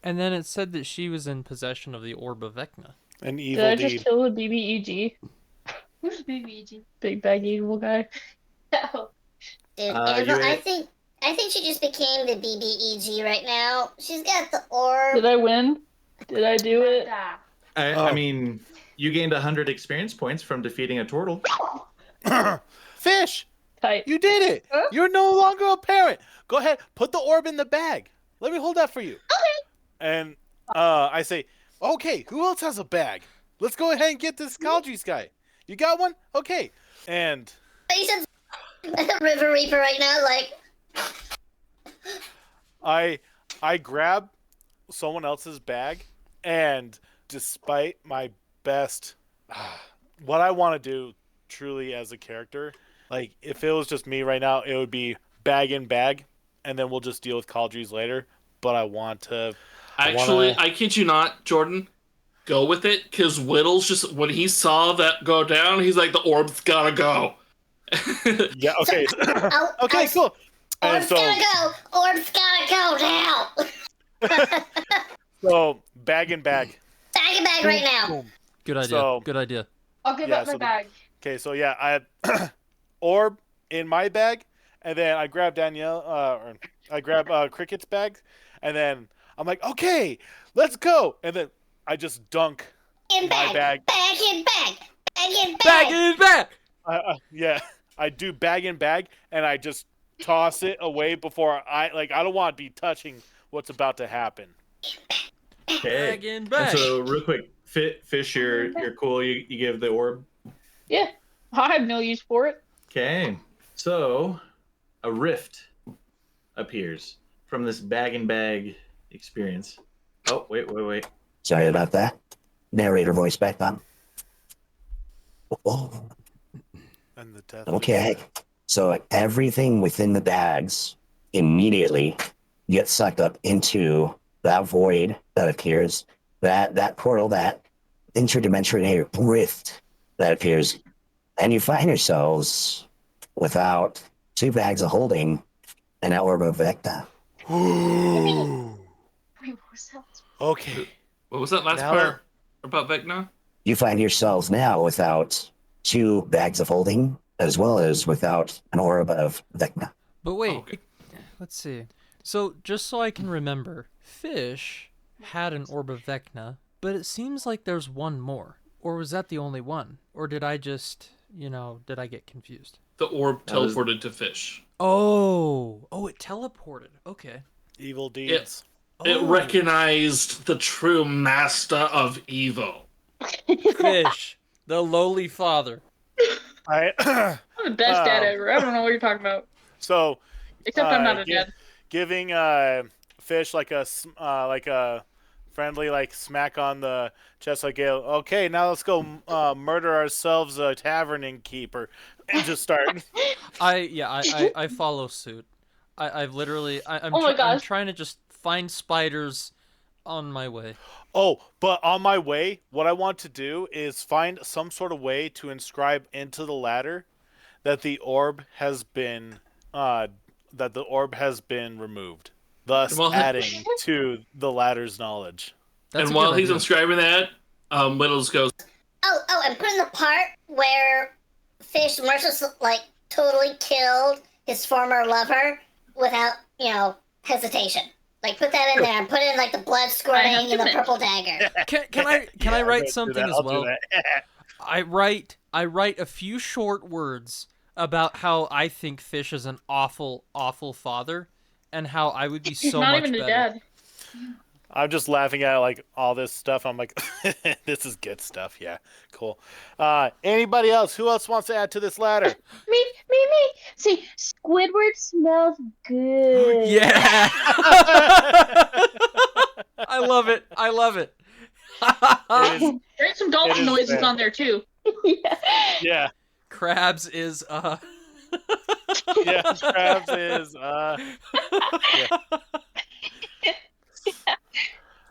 And then it said that she was in possession of the Orb of Vecna. An Did evil I deed. just kill the BBEG? Who's BBG? Big bag evil guy. No. Dude, You Annabelle, I had- think she just became the BBEG right now. She's got the orb. Did I win? Did I do it? I mean, you gained 100 experience points from defeating a turtle. Fish, Tight. you did it. Huh? You're no longer a parent. Go ahead, put the orb in the bag. Let me hold that for you. Okay. And I say, okay, who else has a bag? Let's go ahead and get this Caldries guy. You got one? Okay. And You said River Reaper right now, like. I grab someone else's bag, and despite my best, what I want to do truly as a character, like if it was just me right now, it would be bag in bag, and then we'll just deal with Caldries later. But I want to. Actually, I kid you not, Jordan. Go with it, because Whittles just, when he saw that go down, he's like, the orb's gotta go. Yeah, okay. Oh, Okay, cool. And Orb's so, gotta go! Orb's gotta go now! so bag in bag. Bag and bag right now! Boom. Good idea. So- Good idea. I'll give Yeah, up my so the- bag. Okay, so yeah, I had orb in my bag, and then I grabbed Danielle, or I grabbed Cricket's bag, and then I'm like, okay, let's go, and then I just dunk In my bag. Bag in bag! Bag in bag! Bag in bag! Yeah, I do bag in bag, and I just toss it away before I don't want to be touching what's about to happen. Okay. Bag in And bag. so, real quick, Fish, you're cool. You give the orb. Yeah. I have no use for it. Okay. So, a rift appears from this bag and bag experience. Oh, wait. Sorry about that. Narrator voice back on. Oh, And the death. okay. So everything within the bags immediately gets sucked up into that void that appears, that portal, that interdimensional rift that appears, and you find yourselves without 2 bags of holding and an Orb of Vecna. Wait, what was that? Okay. What was that last Now- part about Vecna? You find yourselves now without 2 bags of holding, as well as without an Orb of Vecna. But wait, Okay. let's see. So, just so I can remember, Fish had an Orb of Vecna, but it seems like there's one more. Or was that the only one? Or did I just, did I get confused? The orb That was- teleported to Fish. Oh, it teleported. Okay. Evil deeds. It Oh. recognized the true master of evil. Fish, the lowly father. I I'm the best dad ever. I don't know what you're talking about. So, Except I'm not a dad. Giving Fish like a friendly like smack on the chest, like, okay, now let's go murder ourselves a tavern innkeeper, and just start. I follow suit. I'm Oh my gosh. I'm trying to just find spiders on my way. Oh, but on my way, what I want to do is find some sort of way to inscribe into the ladder that the orb has been removed, thus adding to the ladder's knowledge. And while he's inscribing that, Whittles goes, Oh, and put in the part where Fish mercilessly, totally killed his former lover without, hesitation. Put that in there and put in, the blood squirting and the purple dagger. Can I write something as well? I write a few short words about how I think Fish is an awful, awful father, and how I would be so much better. He's not even a dad. I'm just laughing at all this stuff. I'm like, this is good stuff. Yeah, cool. Anybody else? Who else wants to add to this ladder? Me. See, Squidward smells good. Yeah. I love it. There's some dolphin noises on there too. Yeah. Crabs is Yeah, Crabs is yeah.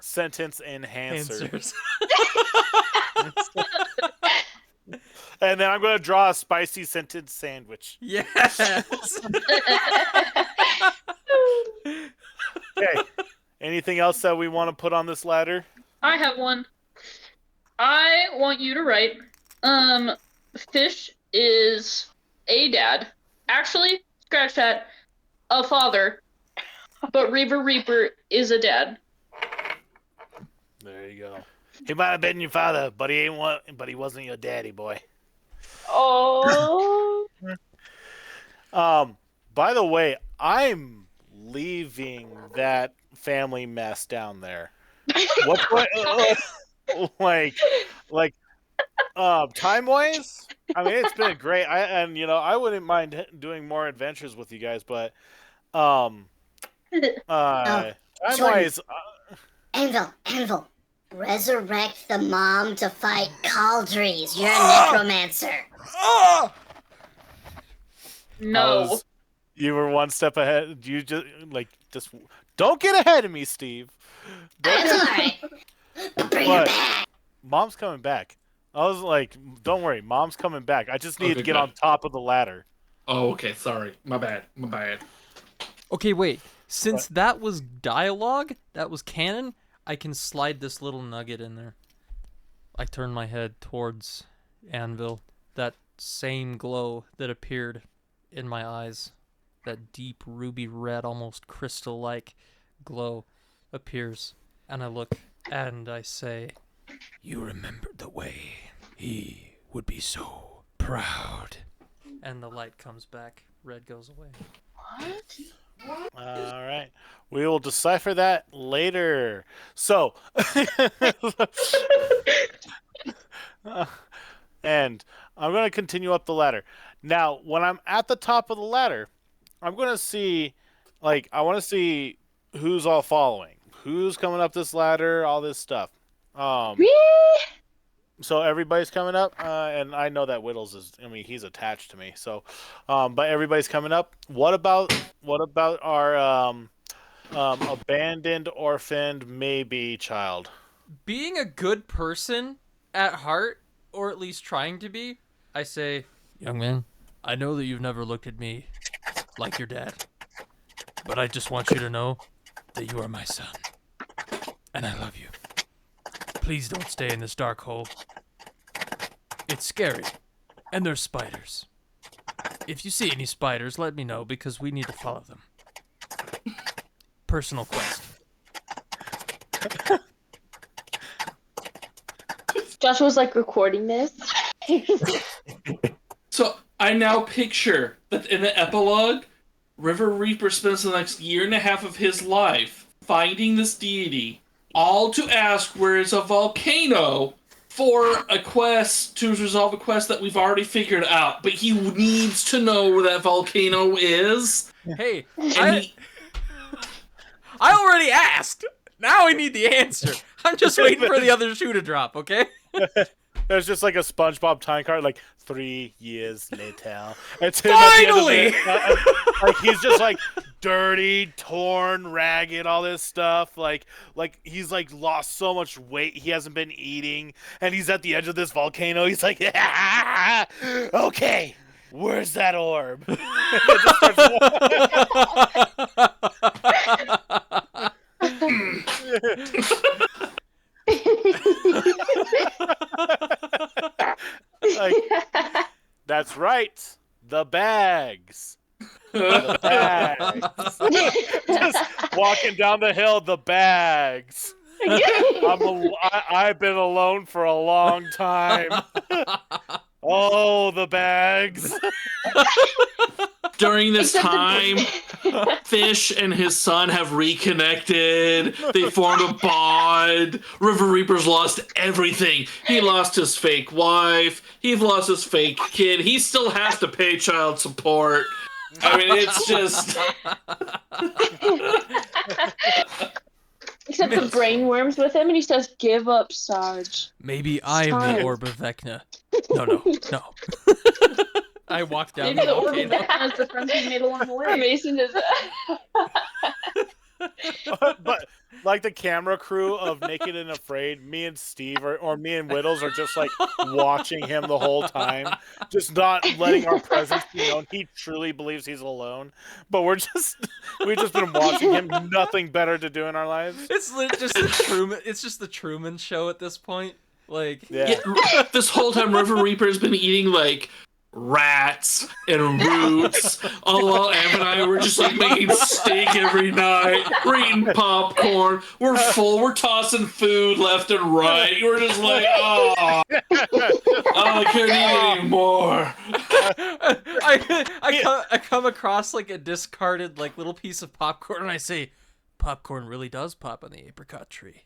Sentence enhancers. And then I'm going to draw a spicy sentence sandwich. Yes. Okay. Anything else that we want to put on this ladder? I have one. I want you to write, Fish is a dad. Actually, scratch that. A father. But Reaver Reaper is a dad. There you go. He might have been your father, but he wasn't your daddy, boy. Oh. By the way, I'm leaving that family mess down there. What time wise? I mean, it's been great. I wouldn't mind doing more adventures with you guys, but time wise, Anvil. Resurrect the mom to fight Caldries. You're a necromancer. No. You were one step ahead. You just don't get ahead of me, Steve. That's alright. Bring her back. Mom's coming back. I was like, don't worry, Mom's coming back. I just need to get on top of the ladder. Oh, okay, sorry. My bad. Okay, wait. Since that was dialogue, that was canon, I can slide this little nugget in there. I turn my head towards Anvil. That same glow that appeared in my eyes, that deep ruby red, almost crystal-like glow appears. And I look and I say, "You remembered the way he would be so proud." And the light comes back. Red goes away. What? All right. We will decipher that later. So, and I'm going to continue up the ladder. Now, when I'm at the top of the ladder, I'm going to see, I want to see who's all following. Who's coming up this ladder, all this stuff. So everybody's coming up, and I know that Whittles he's attached to me. So, but everybody's coming up. What about our abandoned, orphaned, maybe child? Being a good person at heart, or at least trying to be, I say, "Young man, I know that you've never looked at me like your dad, but I just want you to know that you are my son, and I love you. Please don't stay in this dark hole. It's scary, and there's spiders. If you see any spiders, let me know, because we need to follow them. Personal quest." Joshua's recording this. So I now picture that in the epilogue, River Reaper spends the next year and a half of his life finding this deity, all to ask where is a volcano for a quest to resolve a quest that we've already figured out, but he needs to know where that volcano is. Hey, And I already asked. Now I need the answer. I'm just waiting for the other shoe to drop, okay? There's just like a SpongeBob time card, like 3 years later. It's him at the end of Finally! it. Like he's just like dirty, torn, ragged, all this stuff. Like he's like lost so much weight he hasn't been eating, and he's at the edge of this volcano. He's like, okay, where's that orb? It just like, that's right, the bags. The bags. Just walking down the hill, the bags. I've been alone for a long time. Oh, the bags. during this time, Fish and his son have reconnected. They formed a bond. River Reaper's lost everything. He lost his fake wife. He lost his fake kid. He still has to pay child support. I mean, it's just... Except the brain worms with him, and he says, "Give up, Sarge." Maybe I'm the Orb of Vecna. No. I walked down Maybe the the Orb of volcano. Vecna is the friends we made along the way. Mason is. but like the camera crew of Naked and Afraid, me and Steve or me and Whittles are just like watching him the whole time, just not letting our presence be known. He truly believes he's alone, but we've just been watching him. Nothing better to do in our lives. It's just the Truman. It's just the Truman Show at this point. Like, Yeah, this whole time River Reaper's been eating like rats and roots. All while Am and I were just like making steak every night. We're eating popcorn. We're full. We're tossing food left and right. We're just like, oh, I can't eat anymore. I come across like a discarded like little piece of popcorn, and I say, "Popcorn really does pop on the apricot tree."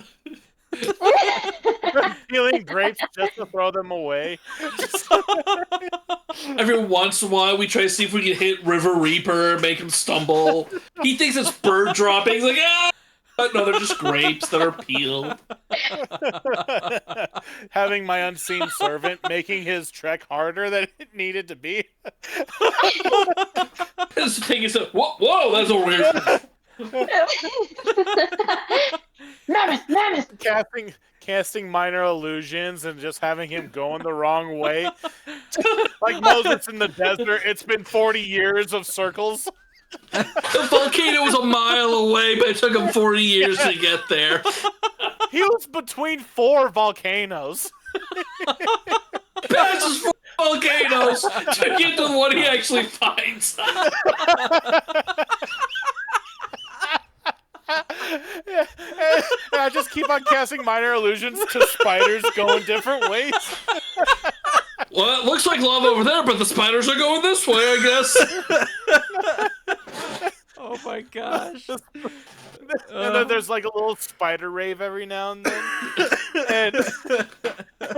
Peeling grapes just to throw them away. Every once in a while, we try to see if we can hit River Reaper, make him stumble. He thinks it's bird dropping. He's like, ah! But no, they're just grapes that are peeled. Having my unseen servant making his trek harder than it needed to be. This thing is whoa, that's over here. Mammoth! Casting minor illusions and just having him going the wrong way. Like Moses in the desert, it's been 40 years of circles. The volcano was a mile away, but it took him 40 years to get there. He was between 4 volcanoes. Passes 4 volcanoes to get to the one he actually finds. I just keep on casting minor illusions to spiders going different ways. Well, it looks like lava over there, but the spiders are going this way, I guess. Oh my gosh. And then there's like a little spider rave every now and then. And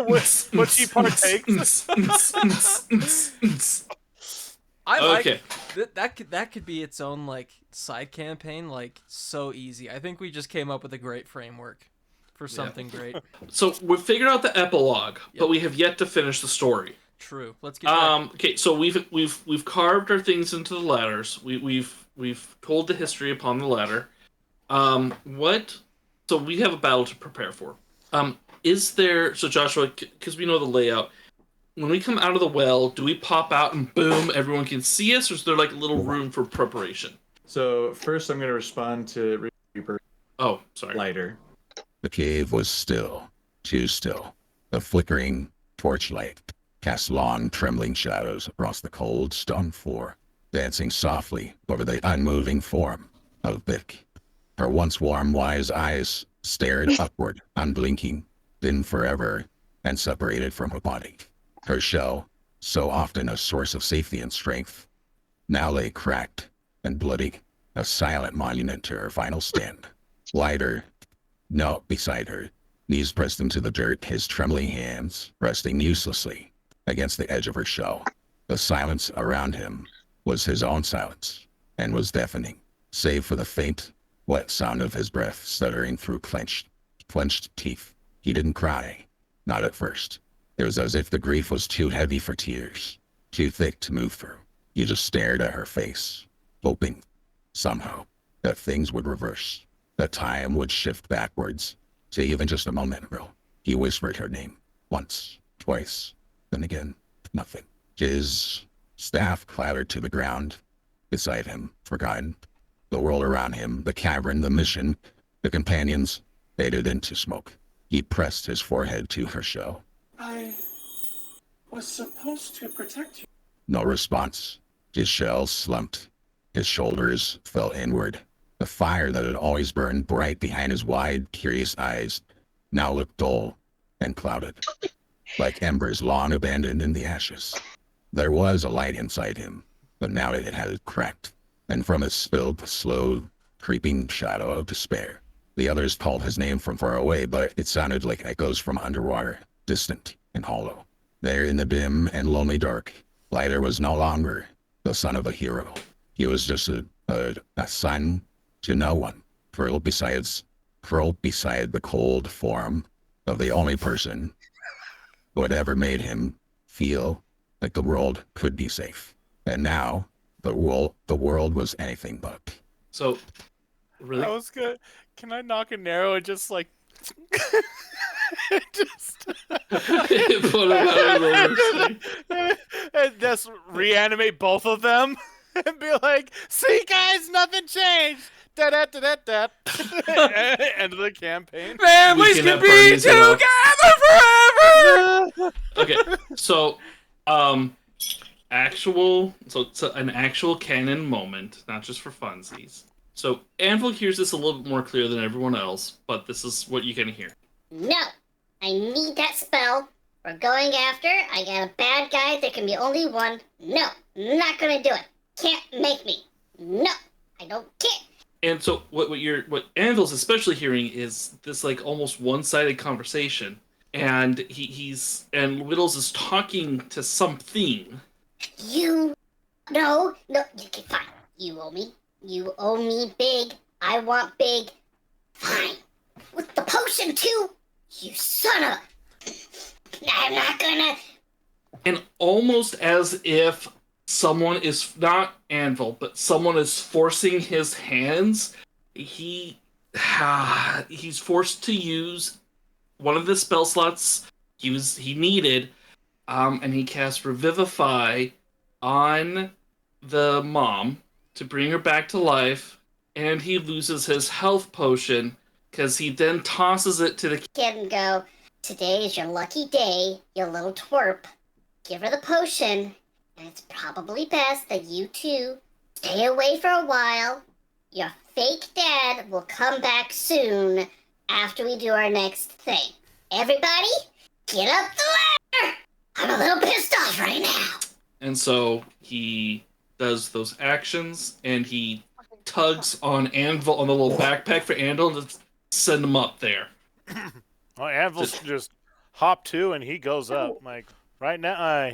which he partakes. I like Okay. that could be its own like side campaign, like so easy. I think we just came up with a great framework for something great. So we've figured out the epilogue, but we have yet to finish the story. True. Let's get back. Okay, so we've carved our things into the ladders. We've told the history upon the ladder. So we have a battle to prepare for. Is there, so Joshua, because we know the layout, when we come out of the well, do we pop out and boom, everyone can see us, or is there like a little room for preparation? So first I'm going to respond to Reaper. Oh, sorry. Lighter. The cave was still, too still. The flickering torchlight cast long, trembling shadows across the cold stone floor, dancing softly over the unmoving form of Vic. Her once warm, wise eyes stared upward, unblinking, then forever, and separated from her body. Her shell, so often a source of safety and strength, now lay cracked and bloody, a silent monument to her final stand. Lighter, knelt beside her, knees pressed into the dirt, his trembling hands resting uselessly against the edge of her shell. The silence around him was his own silence, and was deafening, save for the faint, wet sound of his breath stuttering through clenched teeth. He didn't cry, not at first. It was as if the grief was too heavy for tears, too thick to move through. He just stared at her face, hoping, somehow, that things would reverse, that time would shift backwards to even just a moment ago. He whispered her name, once, twice, then again, nothing. His staff clattered to the ground beside him, forgotten. The world around him, the cavern, the mission, the companions, faded into smoke. He pressed his forehead to her shell. I was supposed to protect you. No response. His shell slumped. His shoulders fell inward. The fire that had always burned bright behind his wide, curious eyes now looked dull and clouded, like embers long abandoned in the ashes. There was a light inside him, but now it had cracked, and from it spilled the slow, creeping shadow of despair. The others called his name from far away, but it sounded like echoes from underwater, distant and hollow. There in the dim and lonely dark, Leiter was no longer the son of a hero. He was just a son to no one, curled beside the cold form of the only person who had ever made him feel like the world could be safe. And now, the world was anything but. So, really? That was good. Can I knock an arrow and just like... just... Put him out of the and just reanimate both of them and be like, see guys, nothing changed. Da-da-da-da-da. End of the campaign. Families can be together forever! Okay, so, an actual canon moment, not just for funsies. So, Anvil hears this a little bit more clear than everyone else, but this is what you can hear. No, I need that spell. We're going after. I got a bad guy. There can be only one. No, not gonna do it. Can't make me. No, I don't care. And so what Anvil's especially hearing is this like almost one-sided conversation, and and Whittles is talking to something. No, fine. You owe me. You owe me big. I want big. Fine. With the potion too. You son of a... I'm not gonna... And almost as if someone is, not Anvil, but someone is forcing his hands, he's forced to use one of the spell slots he needed, and he casts Revivify on the mom to bring her back to life, and he loses his health potion because he then tosses it to the kid and go, today is your lucky day, you little twerp. Give her the potion, and it's probably best that you two stay away for a while. Your fake dad will come back soon after we do our next thing. Everybody, get up the ladder! I'm a little pissed off right now. And so he does those actions, and he tugs on Anvil, on the little backpack for Anvil to send him up there. Well, Anvil's just hop to, and he goes up. Like, right now,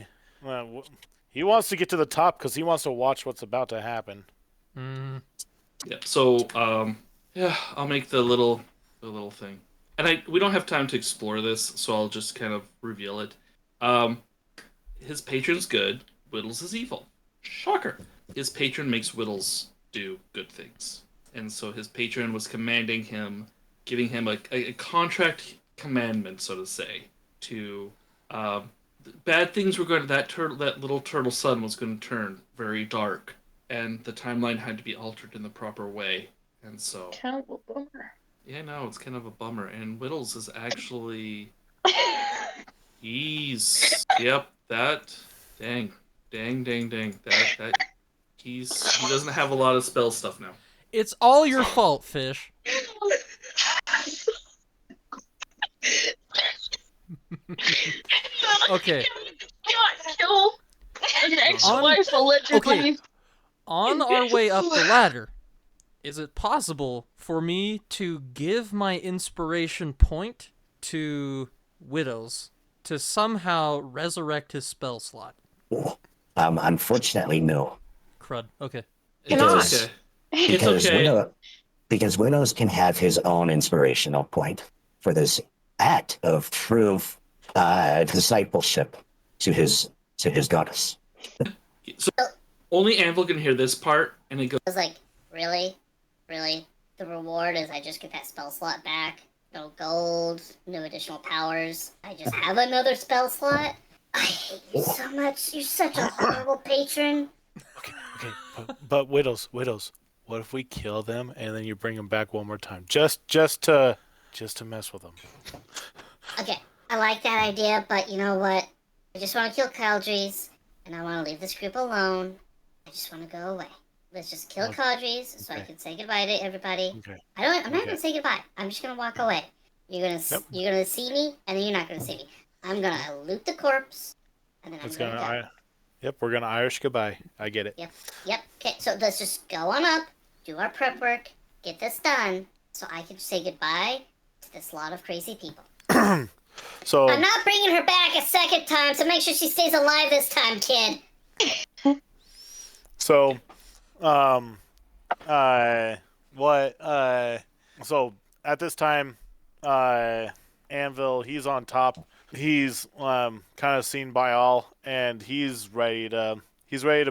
he wants to get to the top because he wants to watch what's about to happen. Yeah, so, I'll make the little thing. And we don't have time to explore this, so I'll just kind of reveal it. His patron's good, Whittles is evil. Shocker. His patron makes Whittles do good things. And so his patron was commanding him, giving him a contract commandment, so to say, to bad things were going to, that little turtle sun was going to turn very dark, and the timeline had to be altered in the proper way. And so Kind of a bummer. yeah, no, it's kind of a bummer. And Whittles is actually he doesn't have a lot of spell stuff now. It's all your fault, Fish. Okay. Kill an ex-wife allegedly. Okay. On our way up the ladder, is it possible for me to give my inspiration point to Widows to somehow resurrect his spell slot? Unfortunately, no. Crud. Okay. Because, okay. It's okay. Because Widows can have his own inspirational point for this act of true discipleship to his goddess. So only Anvil can hear this part, and it goes. I was like, really? The reward is I just get that spell slot back. No gold, no additional powers. I just have another spell slot. I hate you so much. You're such a horrible patron. Okay. But widows. What if we kill them and then you bring them back one more time, just to mess with them? Okay, I like that idea, but you know what? I just want to kill Caldres, and I want to leave this group alone. I just want to go away. Let's just kill Caldres so I can say goodbye to everybody. Okay. I'm not gonna say goodbye. I'm just gonna walk away. You're gonna see me, and then you're not gonna see me. I'm gonna loot the corpse, and then I'm gonna go. Yep, we're gonna Irish goodbye. I get it. Yep. Okay, so let's just go on up, do our prep work, get this done, so I can say goodbye to this lot of crazy people. So I'm not bringing her back a second time, so make sure she stays alive this time, kid. So, so at this time, Anvil, he's on top. He's kind of seen by all, and he's ready to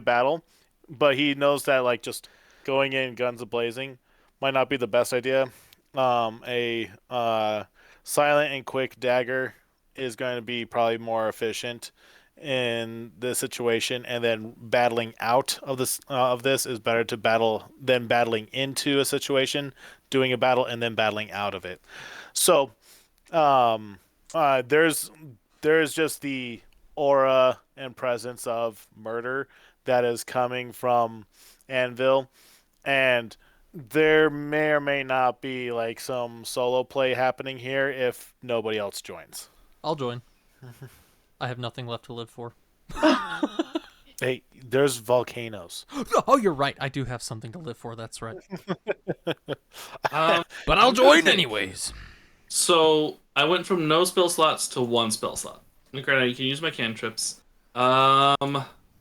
battle, but he knows that like just going in guns a-blazing might not be the best idea. A silent and quick dagger is going to be probably more efficient in this situation, and then battling out of this is better to battle than battling into a situation, doing a battle and then battling out of it. So there's just the aura and presence of murder that is coming from Anvil, and there may or may not be like some solo play happening here if nobody else joins. I'll join. I have nothing left to live for. Hey, there's volcanoes. Oh, you're right. I do have something to live for. That's right. But I'll join anyways. So I went from no spell slots to one spell slot. Granted, you can use my cantrips.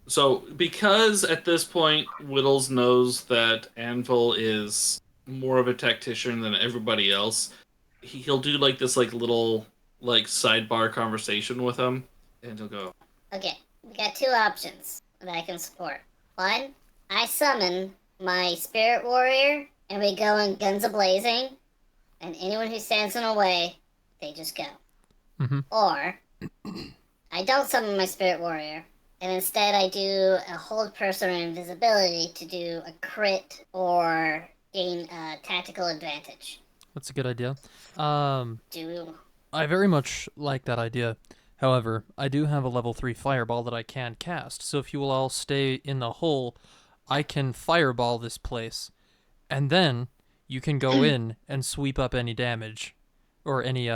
So because at this point, Whittles knows that Anvil is more of a tactician than everybody else, he'll do like this little sidebar conversation with him, and he'll go, Okay, we got two options that I can support. One, I summon my spirit warrior, and we go in guns a-blazing, and anyone who stands in the way, they just go. Mm-hmm. Or, I don't summon my spirit warrior, and instead I do a hold person or invisibility to do a crit or gain a tactical advantage. That's a good idea. Do I very much like that idea. However, I do have a level 3 fireball that I can cast, so if you will all stay in the hole, I can fireball this place, and then you can go in and sweep up any damage, or any,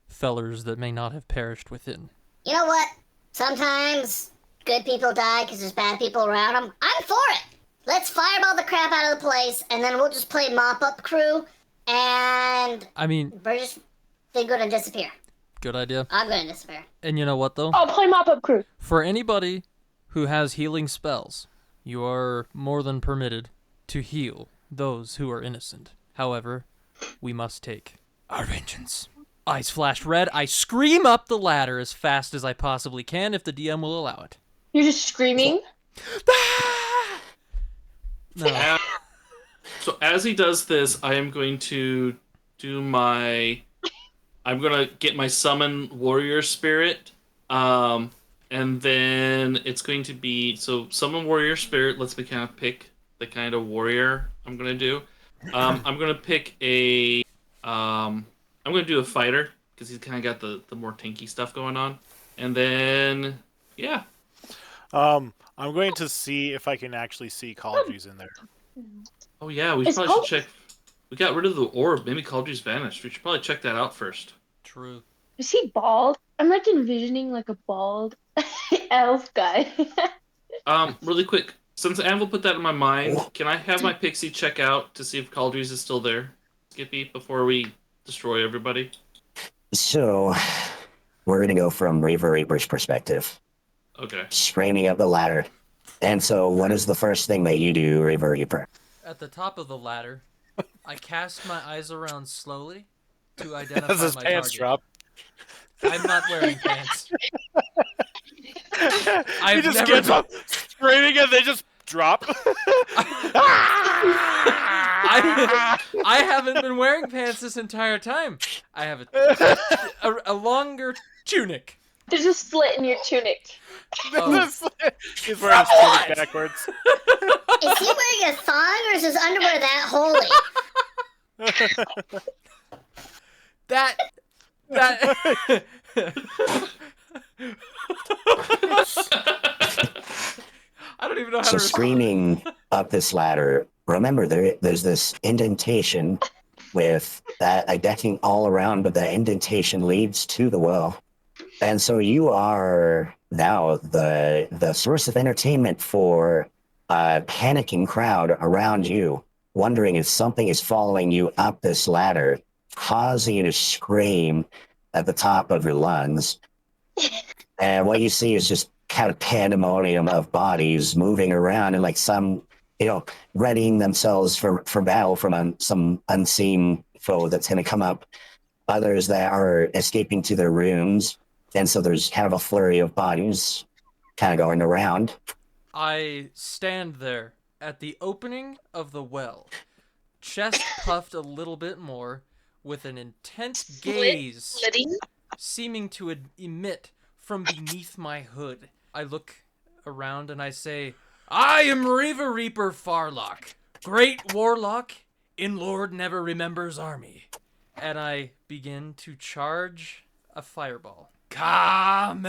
fellers that may not have perished within. You know what? Sometimes good people die because there's bad people around them. I'm for it! Let's fireball the crap out of the place, and then we'll just play mop-up crew, and we're just... They're gonna disappear. Good idea. I'm gonna disappear. And you know what, though? I'll play mop-up crew. For anybody who has healing spells, you are more than permitted to heal those who are innocent. However, we must take our vengeance. Eyes flash red. I scream up the ladder as fast as I possibly can if the DM will allow it. You're just screaming? No. So as he does this, I am going to do my... I'm going to get my summon warrior spirit, and then it's going to be... So summon warrior spirit lets me kind of pick the kind of warrior I'm going to do. I'm going to pick a... I'm going to do a fighter, because he's kind of got the more tanky stuff going on. And then, yeah. I'm going to see if I can actually see Caldres in there. Oh yeah, we probably should check. We got rid of the orb. Maybe Caldres vanished. We should probably check that out first. True. Is he bald? I'm envisioning a bald elf guy. Really quick, since Anvil put that in my mind, can I have my pixie check out to see if Caldres is still there, Skippy, before we destroy everybody? So, we're going to go from Reaver Reaper's perspective. Okay. Screaming up the ladder. And so, what is the first thing that you do, Reaver Reaper? At the top of the ladder, I cast my eyes around slowly to identify As his my pants target. drop. I'm not wearing pants. He I've just never gets up screaming and they just drop. I haven't been wearing pants this entire time. I have a longer tunic. There's a slit in your tunic. Oh. He's wearing his tunic backwards. Is he wearing a thong or is his underwear that holy? That. I don't even know how So to screaming up this ladder, remember there's this indentation with that a decking all around, but the indentation leads to the well. And so you are now the source of entertainment for a panicking crowd around you, wondering if something is following you up this ladder, causing you to scream at the top of your lungs. And what you see is just kind of pandemonium of bodies moving around and like some, readying themselves for battle from some unseen foe that's going to come up. Others that are escaping to their rooms. And so there's kind of a flurry of bodies kind of going around. I stand there at the opening of the well, chest puffed a little bit more, with an intense gaze seeming to emit from beneath my hood. I look around and I say, I am Reaver Reaper Farlock, great warlock in Lord Never Remember's army. And I begin to charge a fireball. Kame!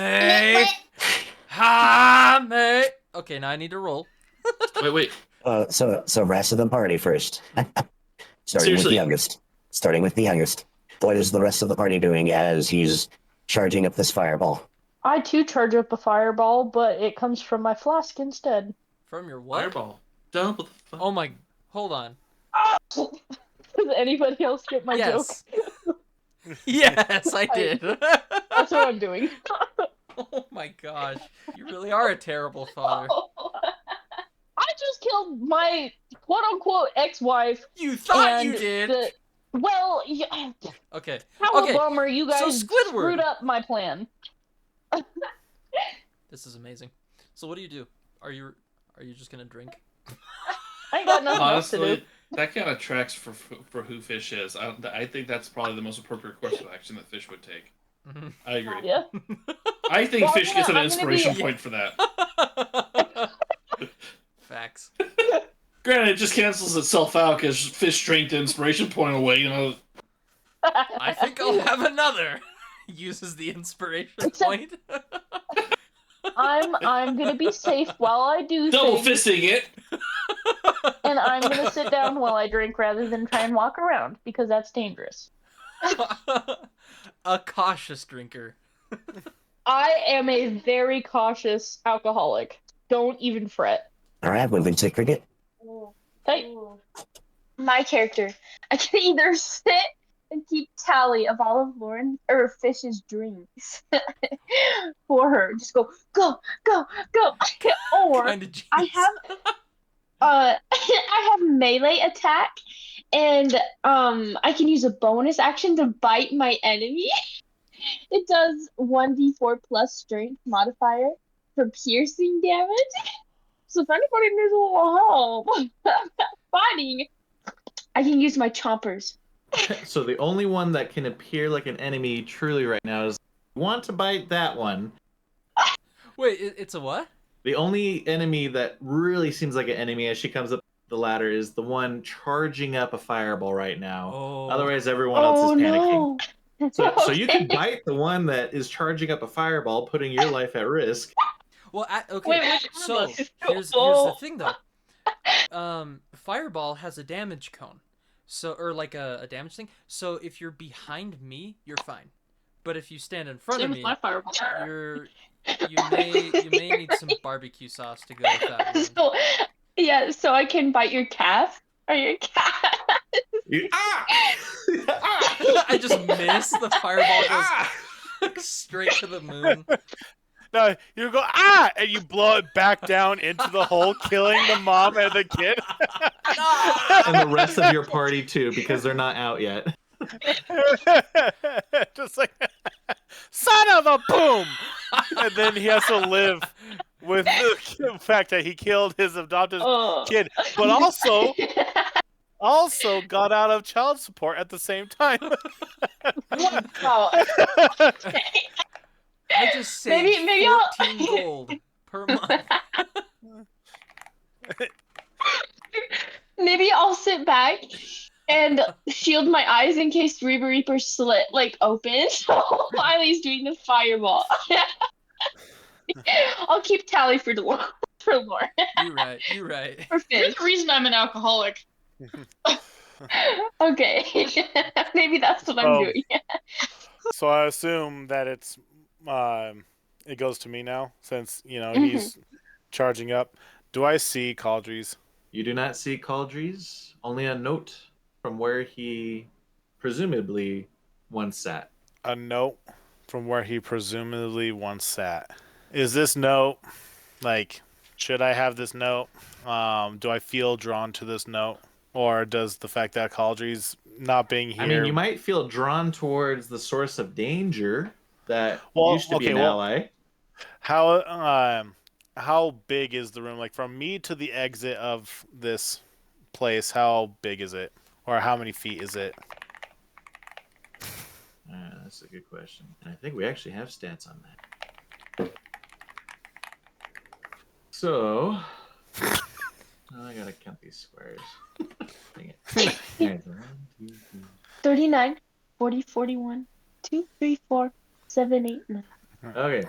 Hame! Okay, now I need to roll. Wait. So rest of the party first. Starting with the youngest. What is the rest of the party doing as he's charging up this fireball? I too charge up a fireball, but it comes from my flask instead. From your what? Fireball. Double. Oh my, hold on. Does anybody else get my joke? Yes, I did. That's what I'm doing. Oh my gosh. You really are a terrible father. I just killed my quote-unquote ex-wife. You thought you did. Well, yeah. Okay. How a bummer you guys So Squidward. screwed up my plan. This is amazing. So what do? Are you just gonna drink? I ain't got nothing else to do. Honestly, that kind of tracks for who Fish is. I think that's probably the most appropriate course of action that Fish would take. Mm-hmm. I agree. Yeah. I think Well, Fish gets an I'm gonna inspiration be- point for that. Facts. Granted, it just cancels itself out because Fish drank the inspiration point away. I think I'll have another. Uses the inspiration point. I'm gonna be safe while I do Double things, fisting it. and I'm gonna sit down while I drink rather than try and walk around because that's dangerous. A cautious drinker. I am a very cautious alcoholic. Don't even fret. All right, moving to cricket. Hey. My character. I can either sit and keep tally of all of Lauren or Fish's drinks for her. Just go. Or I have melee attack, and I can use a bonus action to bite my enemy. It does 1d4 plus strength modifier for piercing damage. So if anybody needs a little help fighting, I can use my chompers. So the only one that can appear like an enemy truly right now is want to bite that one. Wait, it's a what? The only enemy that really seems like an enemy as she comes up the ladder is the one charging up a fireball right now. Oh. Otherwise, everyone else is panicking. No. So you can bite the one that is charging up a fireball, putting your life at risk. Well, okay. Wait, So here's the thing, though. Fireball has a damage cone, so or like a damage thing. So if you're behind me, you're fine. But if you stand in front Same of with me, my fireball. you may need some barbecue sauce to go with that one. So I can bite your calf or your cat. I just miss. The fireball goes straight to the moon. No, you go and you blow it back down into the hole, killing the mom and the kid. And the rest of your party too, because they're not out yet. Just like son of a boom, and then he has to live with the fact that he killed his adopted kid, but also got out of child support at the same time. I just saved maybe 14 gold per month. Maybe I'll sit back and shield my eyes in case Reaper Reaper slit open. While he's doing the fireball. I'll keep tally for Lore. You're right. You're right. There's a reason I'm an alcoholic. Okay. Maybe that's what I'm doing. So I assume that it goes to me now, since he's charging up. Do I see Cauldries? You do not see Cauldries. Only a note from where he presumably once sat. A note from where he presumably once sat. Is this note should I have this note? Do I feel drawn to this note, or does the fact that Cauldries not being here? I mean, you might feel drawn towards the source of danger that used to be an ally. How big is the room? Like from me to the exit of this place, how big is it? Or how many feet is it? That's a good question. And I think we actually have stats on that. So, I gotta count these squares. Dang it. 39, 40, 41, 2, 3, 4, 7, 8, 9. Okay.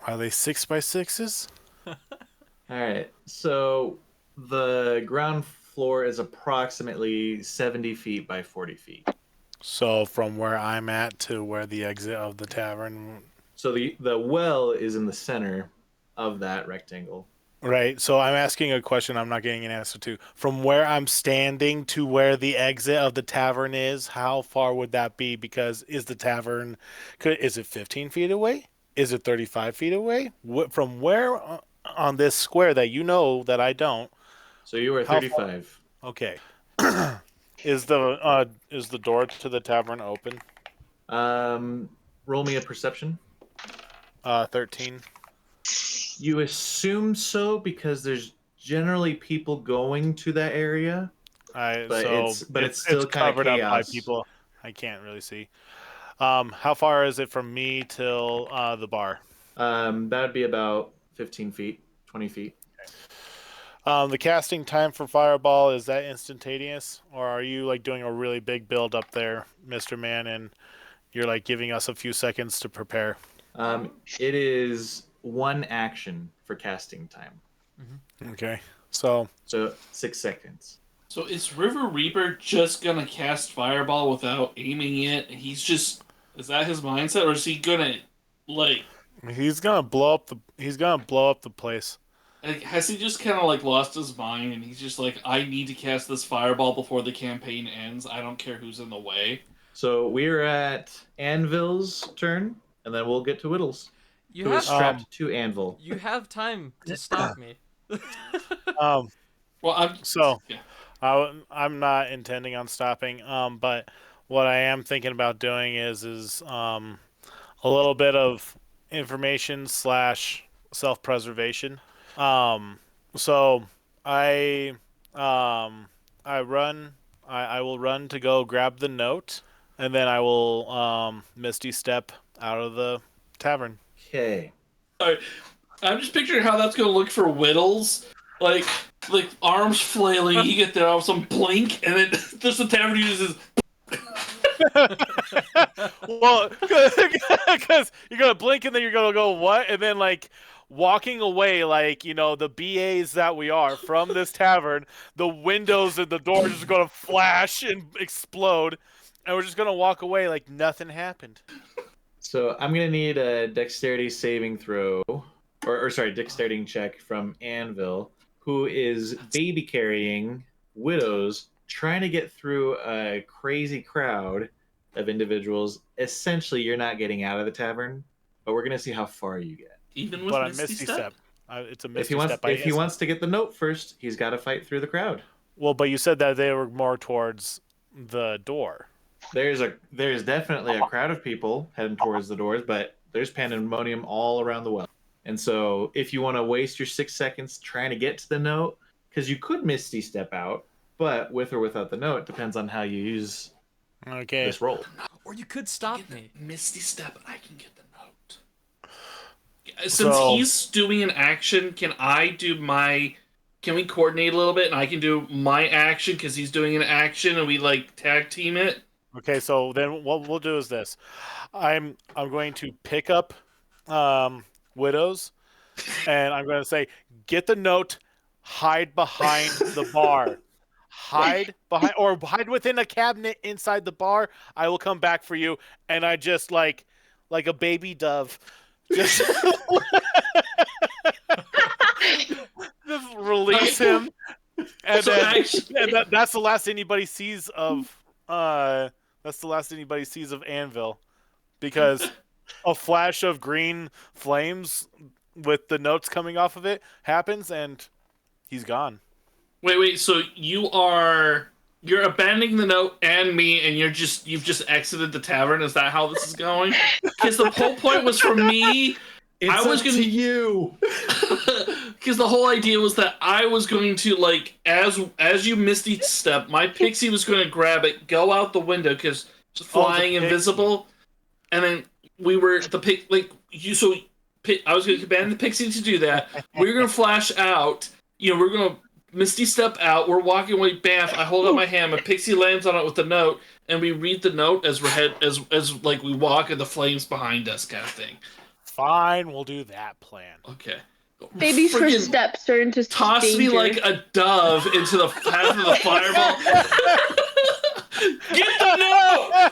Are they 6x6s? Alright, so the ground floor is approximately 70 feet by 40 feet. So from where I'm at to where the exit of the tavern. So the well is in the center of that rectangle. Right, so I'm asking a question I'm not getting an answer to. From where I'm standing to where the exit of the tavern is, how far would that be? Because is the tavern, is it 15 feet away? Is it 35 feet away? From where on this square that you know that I don't? So you were 35. Okay. Is the door to the tavern open? Roll me a perception. 13. You assume so because there's generally people going to that area. It's still covered kind of up by people. I can't really see. How far is it from me till the bar? That would be about 15 feet, 20 feet. The casting time for Fireball, is that instantaneous? Or are you doing a really big build up there, Mr. Man, and you're giving us a few seconds to prepare? It is one action for casting time. Okay. So 6 seconds. So is River Reaper just gonna cast Fireball without aiming it? Is that his mindset, or is he gonna He's gonna blow up the place. Has he just kind of lost his mind and he's just I need to cast this Fireball before the campaign ends. I don't care who's in the way. So we're at Anvil's turn, and then we'll get to Whittles. Who is strapped to Anvil. You have time to stop me. I'm not intending on stopping. But what I am thinking about doing is a little bit of information / self-preservation. So I will run to go grab the note, and then I will Misty Step out of the tavern. Okay. Alright. I'm just picturing how that's gonna look for Whittles. Like arms flailing, you get there all some blink, and then just the tavern uses. Well, because you're gonna blink and then you're gonna go what, and then walking away, the BAs that we are from this tavern, the windows and the doors are just gonna flash and explode, and we're just gonna walk away like nothing happened. So I'm gonna need a dexterity saving throw, dexterity check from Anvil, who is baby carrying Widow's trying to get through a crazy crowd of individuals, essentially you're not getting out of the tavern, but we're gonna see how far you get. Even with But a Misty Step? It's a If Misty he wants, Step. if he wants to get the note first, he's got to fight through the crowd. Well, but you said that they were more towards the door. There's definitely a crowd of people heading towards the doors, but there's pandemonium all around the well. And so if you want to waste your 6 seconds trying to get to the note, because you could Misty Step out, but with or without the note, depends on how you use this roll. Or you could stop me. Misty Step, I can get the note. Since he's doing an action, can we coordinate a little bit and I can do my action because he's doing an action and we like tag team it? Okay, so then what we'll do is this. I'm going to pick up Widows, and I'm going to say, get the note, hide behind the bar. Hide behind, or hide within a cabinet inside the bar. I will come back for you. And I just like a baby dove, just release him. And then that's the last anybody sees of Anvil, because a flash of green flames with the notes coming off of it happens, and he's gone. Wait. So you're abandoning the note and me, and you've just exited the tavern. Is that how this is going? Because the whole point was for me. It's up to you. Because the whole idea was that I was going to, like, as you Misty Step, my pixie was going to grab it, go out the window because it's flying invisible, and then we were I was going to command the pixie to do that. We were going to flash out. We're going to Misty Step out. We're walking away. Bam! I hold out my hand. My pixie lands on it with the note, and we read the note as we walk, and the flames behind us, kind of thing. Fine, we'll do that plan. Okay. Baby's first steps are into toss danger. me like a dove into the path of the fireball. Get the note!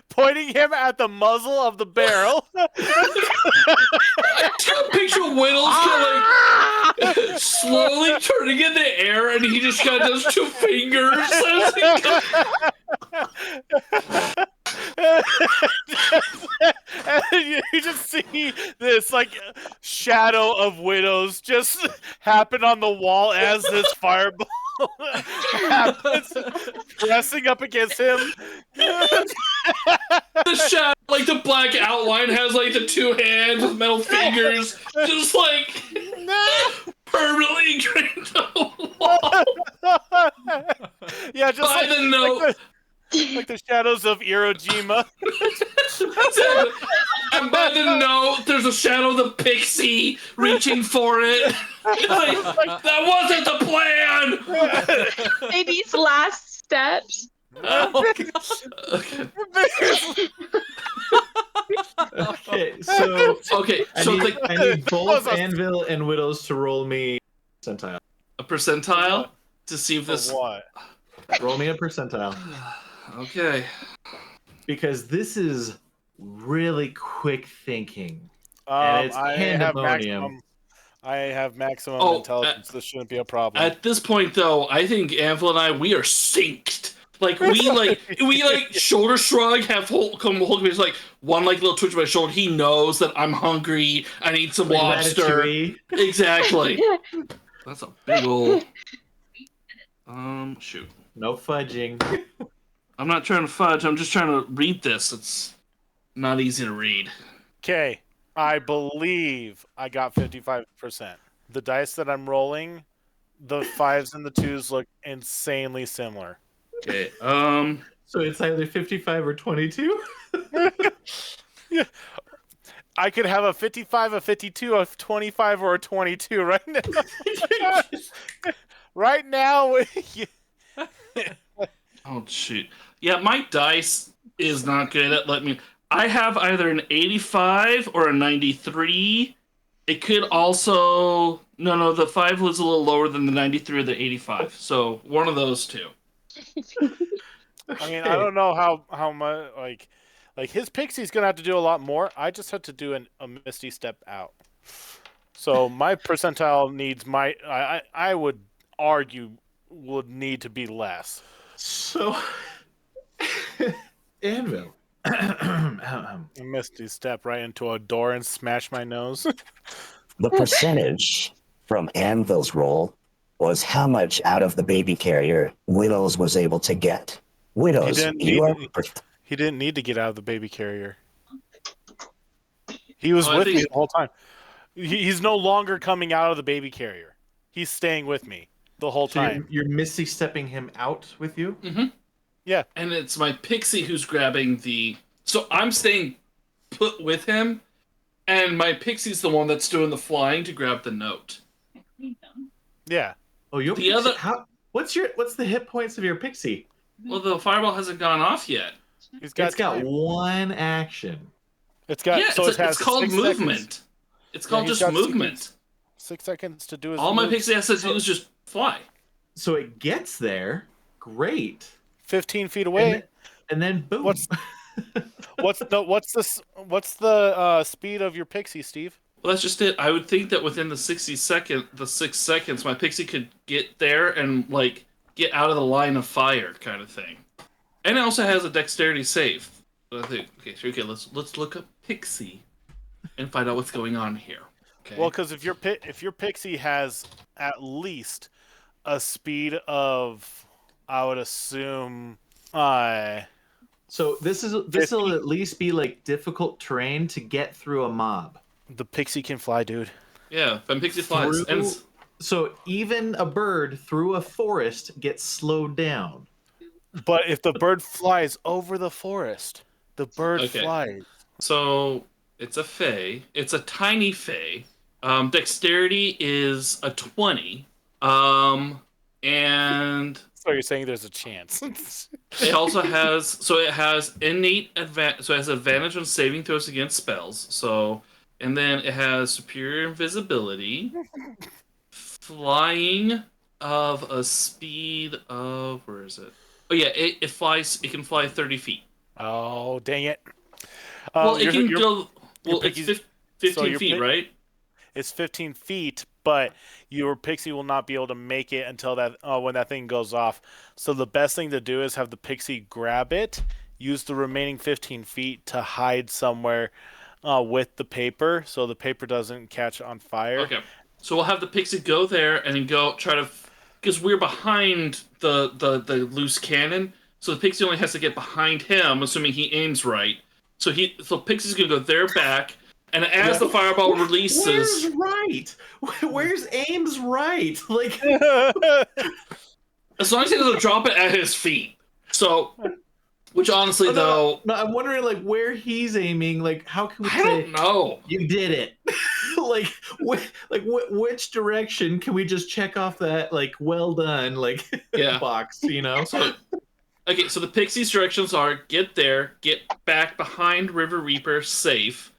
Pointing him at the muzzle of the barrel. I took a picture of Whittles like slowly turning in the air, and he just kind of does 2 fingers as he goes. And you just see this like shadow of Widows just happen on the wall as this fireball happens, pressing up against him. The shadow, like the black outline, has like the 2 hands with metal fingers, just like permanently ingrained on the wall. Yeah, just by the note. Like the shadows of Iwo Jima. And by the note, there's a shadow of the pixie reaching for it. That wasn't the plan! Baby's last steps. Okay, so I need both Anvil and Widows to roll me percentile. A percentile? To see if this... what? Roll me a percentile. Okay. Because this is really quick thinking. And it's pandemonium. I have maximum intelligence. This shouldn't be a problem. At this point, though, I think Anvil and I, we are synced. Like we shoulder shrug, have come hold me. It's like one little twitch of my shoulder. He knows that I'm hungry. I need some lobster. Exactly. That's a big old. Shoot. No fudging. I'm not trying to fudge. I'm just trying to read this. It's not easy to read. Okay, I believe I got 55%. The dice that I'm rolling, the 5s and the 2s look insanely similar. Okay. So it's either 55 or 22. Yeah. I could have a 55, a 52, a 25, or a 22 right now. Right now. Oh shoot! Yeah, my dice is not good at letting me. I have either an 85 or a 93. It could also no. The 5 was a little lower than the 93 or the 85. So one of those two. I mean, I don't know how much like his pixie's gonna have to do a lot more. I just had to do a Misty Step out. So my percentile needs I would argue would need to be less. So, Anvil. Misty step right into a door and smash my nose. The percentage from Anvil's roll was how much out of the baby carrier Widows was able to get. Widows, he didn't need to get out of the baby carrier. He was with me the whole time. He's no longer coming out of the baby carrier. He's staying with me the whole time. You're Misty stepping him out with you? Mm-hmm. Yeah. And it's my pixie who's grabbing the... So I'm staying put with him, and my pixie's the one that's doing the flying to grab the note. Yeah. Oh, you the other... What's the hit points of your pixie? Well, the fireball hasn't gone off yet. It's got one action. It's got it's called movement. Seconds. It's called just movement. 6 seconds to do his All my pixie has to do is just fly. So it gets there. Great. 15 feet away. And then boom. What's the speed of your pixie, Steve? Well, that's just it. I would think that within the 6 seconds, my pixie could get there and like get out of the line of fire, kind of thing. And it also has a dexterity save. I think. Okay, let's look up pixie and find out what's going on here. Okay. Well, because if your pixie has at least a speed of, I would assume, So this will at least be like difficult terrain to get through a mob. The pixie can fly, dude. Yeah, when pixie flies. So even a bird through a forest gets slowed down. But if the bird flies over the forest, the bird flies. So it's a fae. It's a tiny fae. Dexterity is a 20. And so you're saying there's a chance. It also has innate advantage. So it has advantage on saving throws against spells. So, and then it has superior invisibility, flying of a speed of, where is it? Oh yeah, it flies. It can fly 30 feet. Oh dang it! Well, it can go. Well, it's 15 feet, right? It's 15 feet, but your pixie will not be able to make it until that when that thing goes off. So the best thing to do is have the pixie grab it, use the remaining 15 feet to hide somewhere with the paper, so the paper doesn't catch on fire. Okay, so we'll have the pixie go there and then go try to, because we're behind the loose cannon, so the pixie only has to get behind him, assuming he aims right. So pixie's gonna go there back. And as the fireball releases... Where's right? Where's Ames right? Like, as long as he doesn't drop it at his feet. So, which honestly, though... No, I'm wondering, like, where he's aiming. Like, how can we I don't know. You did it. Which direction can we just check off that, like, well done, like, box, you know? So the pixie's directions are get there, get back behind River Reaper, safe.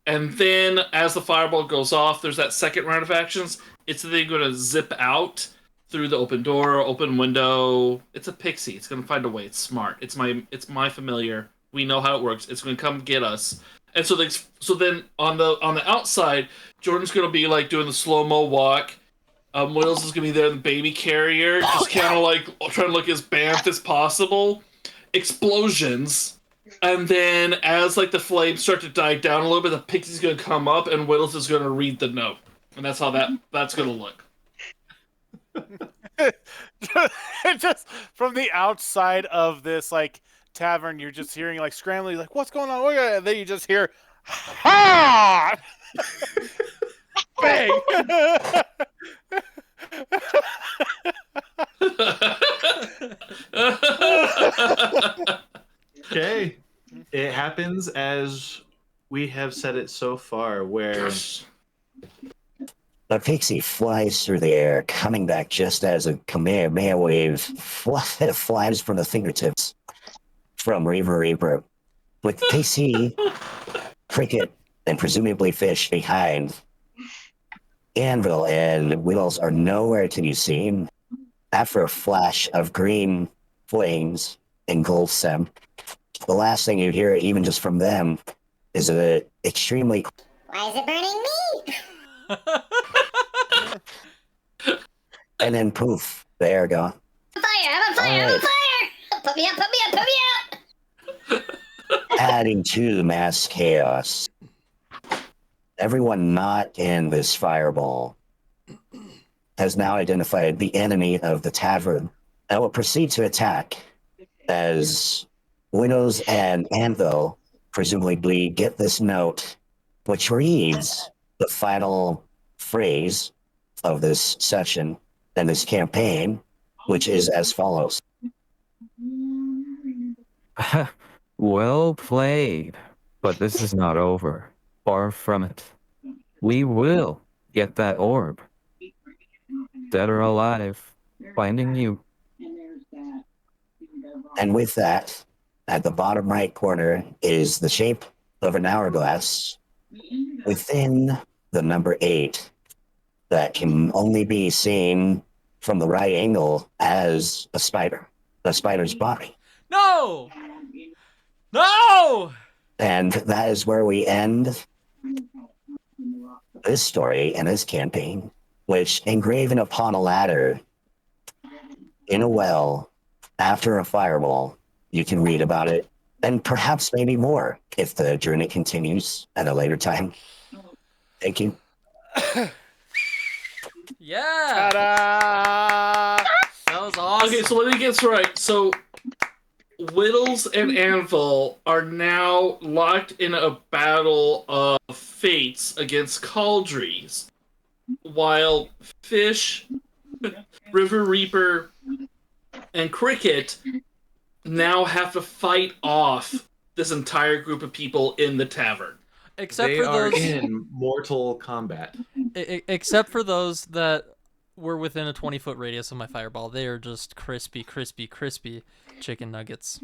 And then, as the fireball goes off, there's that second round of actions. It's then going to zip out through the open door, open window. It's a pixie. It's going to find a way. It's smart. It's my familiar. We know how it works. It's going to come get us. And so then on the outside, Jordan's going to be like doing the slow-mo walk. Wills is going to be there in the baby carrier, just kind of like trying to look as bamf as possible. Explosions. And then, as like the flames start to die down a little bit, the pixie's gonna come up, and Whittles is gonna read the note, and that's how that's gonna look. Just from the outside of this like tavern, you're just hearing like scrambling, like what's going on? Oh, yeah. And then you just hear, ha! Bang! Okay. It happens as we have said it so far, where the pixie flies through the air, coming back just as a Kamehameha wave flies from the fingertips from Reaver Reaper. With pixie, cricket, and presumably fish behind, Anvil and Wills are nowhere to be seen. After a flash of green flames engulfs them, the last thing you hear, even just from them, is a extremely... Why is it burning me? And then poof, the air gone. I'm on fire! I'm on fire! Put me out! Adding to mass chaos. Everyone not in this fireball has now identified the enemy of the tavern and will proceed to attack as Widows and Anvil presumably get this note, which reads the final phrase of this session and this campaign, which is as follows. Well played, but this is not over. Far from it. We will get that orb. Dead or alive, finding you. And with that, at the bottom right corner is the shape of an hourglass within the number 8 that can only be seen from the right angle as a spider, the spider's body. No! No! And that is where we end this story and this campaign, which engraven upon a ladder in a well after a fireball. You can read about it, and perhaps maybe more if the journey continues at a later time. Thank you. Yeah! Ta-da! That was awesome. Okay, so let me get this right. So, Whittles and Anvil are now locked in a battle of fates against Cauldries, while Fish, River Reaper, and Cricket now have to fight off this entire group of people in the tavern. Except they for are those in mortal combat. Except for those that were within a 20-foot radius of my fireball. They are just crispy, crispy, crispy chicken nuggets.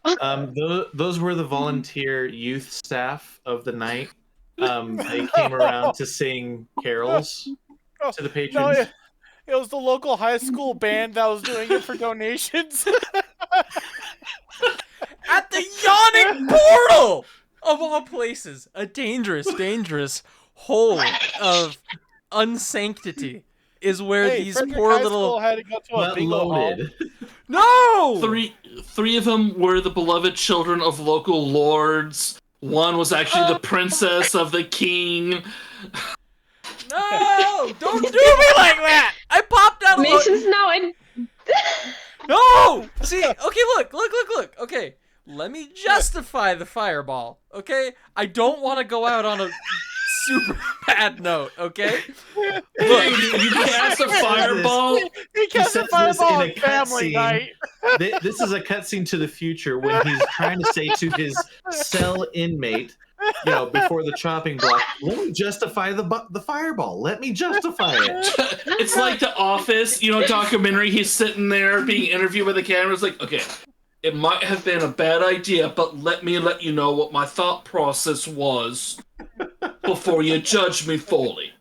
Those were the volunteer youth staff of the night. They came around to sing carols to the patrons. No, it was the local high school band that was doing it for donations. At the yawning portal of all places, a dangerous, dangerous hole of unsanctity is where these Frederick poor High little School had to go to a bingo hall. No! Three of them were the beloved children of local lords. One was actually the princess of the king. No! Don't do me like that! I popped out. Mason's now in. No! See, okay, look. Okay, let me justify the fireball. Okay, I don't want to go out on a super bad note. Okay, look, you cast a fireball. He cast a fireball on family cutscene. night. This is a cutscene to the future when he's trying to say to his cell inmate, before the chopping block, let me justify the fireball. Let me justify it. It's like The Office, documentary. He's sitting there being interviewed by the camera. It's like, okay, it might have been a bad idea, but let me let you know what my thought process was before you judge me fully.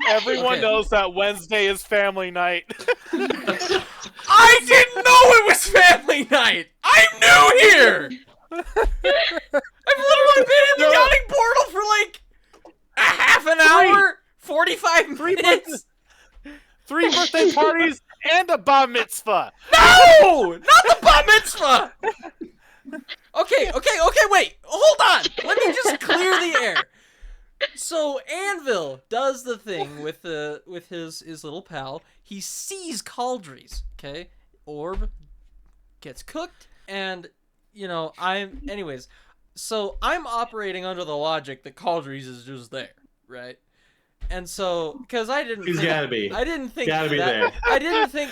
Everyone knows that Wednesday is family night. I didn't know it was family night. I'm new here. I've literally been in the yawning portal for like a half an hour, 45 minutes. 3 birthday parties and a bar mitzvah. No, not the bar mitzvah. Okay, wait, hold on. Let me just clear the air. So Anvil does the thing with his little pal. He sees Cauldries. Okay, orb gets cooked, and anyways. So I'm operating under the logic that Cauldries is just there, right? And so, because I didn't think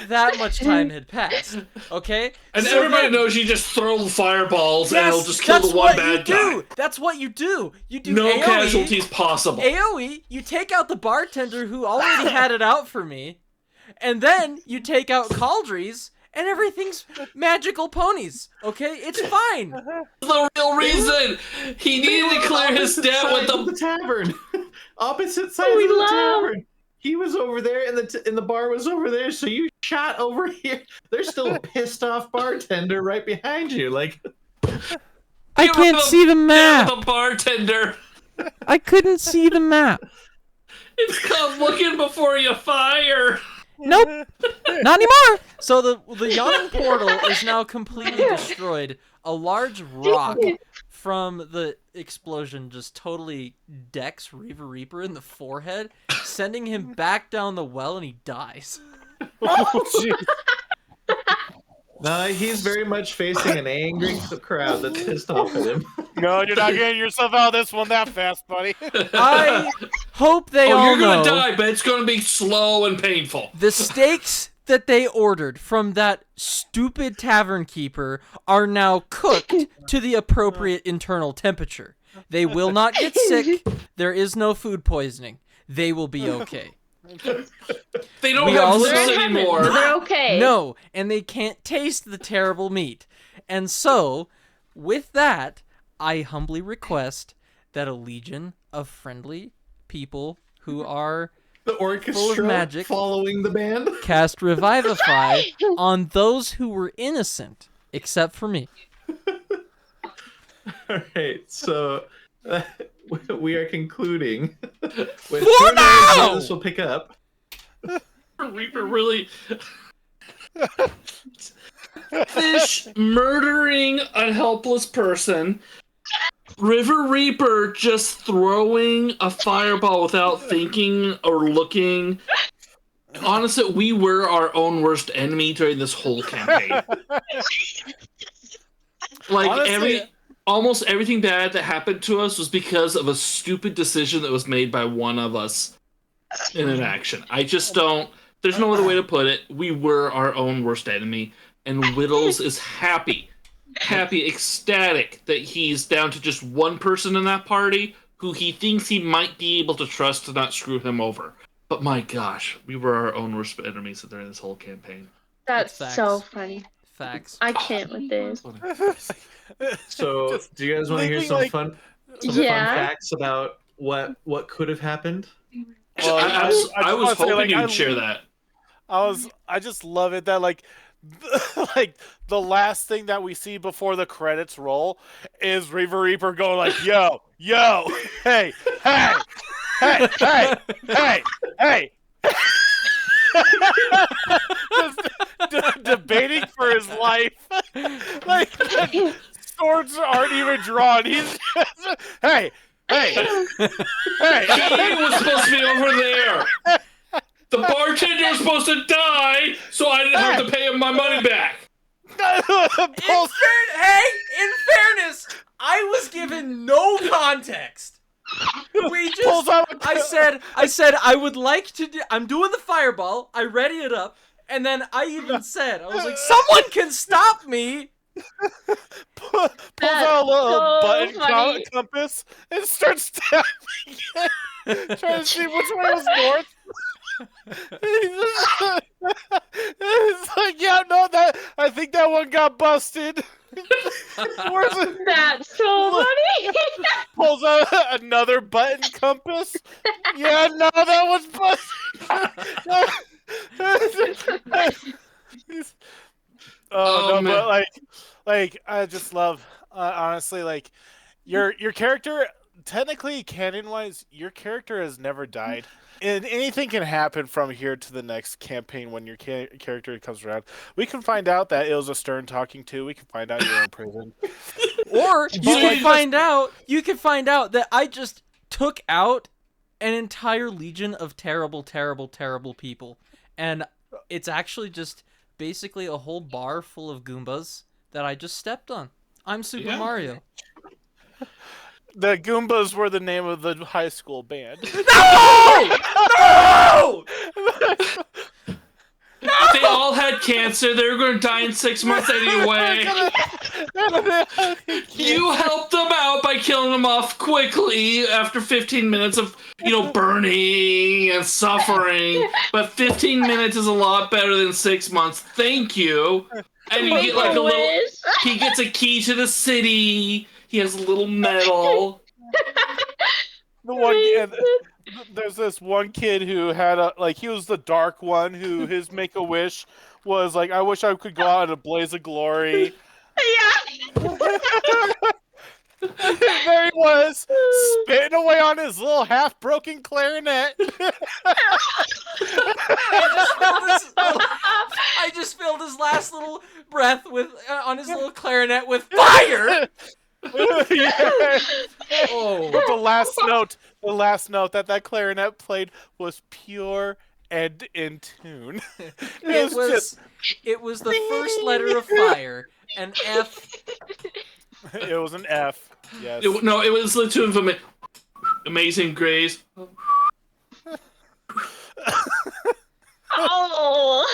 that much time had passed. Okay, and so everybody knows you just throw fireballs and it'll just kill the one bad guy. That's what you do. You do no AOE, casualties possible. AOE. You take out the bartender who already had it out for me, and then you take out Cauldries. And everything's magical ponies, okay? It's fine. The real reason he needed to clear his debt with the tavern. Opposite sides of the tavern. He was over there, and the bar was over there. So you shot over here. There's still a pissed off bartender right behind you. Like, I can't see the map. The bartender. I couldn't see the map. It's called looking before you fire. Nope, not anymore. So the yawning portal is now completely destroyed. A large rock from the explosion just totally decks Reaver Reaper in the forehead, sending him back down the well, and he dies. No, he's very much facing an angry crowd that's pissed off at him. No, you're not getting yourself out of this one that fast, buddy. I hope they all you're gonna know die, but it's gonna be slow and painful. the steaks that they ordered from that stupid tavern keeper are now cooked to the appropriate internal temperature. They will not get sick. There is no food poisoning. They will be okay. They don't have also- lips anymore. They're okay. No, and they can't taste the terrible meat. And so, with that, I humbly request that a legion of friendly people who are The full of orchestra magic following the band. cast Revivify on those who were innocent, except for me. All right, so we are concluding. With For now! This will pick up. Reaper really. Fish murdering a helpless person. River Reaper just throwing a fireball without thinking or looking. Honestly, we were our own worst enemy during this whole campaign. Like Honestly- almost everything bad that happened to us was because of a stupid decision that was made by one of us in an action. I just don't. There's no other way to put it. We were our own worst enemy, and Whittles is happy, ecstatic that he's down to just one person in that party who he thinks he might be able to trust to not screw him over. But my gosh, we were our own worst enemies during this whole campaign. That's Facts. so funny. Facts. I can't with this. So, do you guys want to hear thinking, some like- fun Yeah. facts about what could have happened? Well, I was just wanna say, hoping like, you I would share that. I just love it that like the last thing that we see before the credits roll is Reaver Reaper going like, yo, hey, just debating for his life. Like swords aren't even drawn. He's just, hey. He was supposed to be over there. The bartender was supposed to die, so I didn't have to pay him my money back. Hey, in fairness, I was given no context. We Pulls just, out a- I said I would like to do, I'm doing the fireball, I ready it up, and then I even said, I was like, someone can stop me! Pulls That's out a little so button funny. compass and starts stabbing it, trying to see which way was north. It's like, yeah, no, I think that one got busted. Where's it? That's so funny. Pulls out another button compass. Yeah, no, that one's busted. Oh, no, man. but like I just love, honestly, like your character. Technically, canon-wise, your character has never died. And anything can happen from here to the next campaign when your character comes around. We can find out that it was a Stern talking to. We can find out you're in prison. Or you But, can find out that I just took out an entire legion of terrible, terrible, terrible people. And it's actually just basically a whole bar full of Goombas that I just stepped on. I'm Super Mario. The Goombas were the name of the high school band. No! No! They all had cancer. They were going to die in 6 months anyway. You helped them out by killing them off quickly after 15 minutes of, burning and suffering. But 15 minutes is a lot better than 6 months. Thank you. And you get like a little. He gets a key to the city. He has a little medal. There's this one kid who had he was the dark one who his make-a-wish was like, I wish I could go out in a blaze of glory. There he was, spitting away on his little half-broken clarinet. I just filled his last little breath with on his little clarinet with fire. Yeah. Oh. But the last note that clarinet played was pure and in tune. It was the first letter of fire, an F. It was an F. Yes. It was the tune from Amazing Grace. Oh.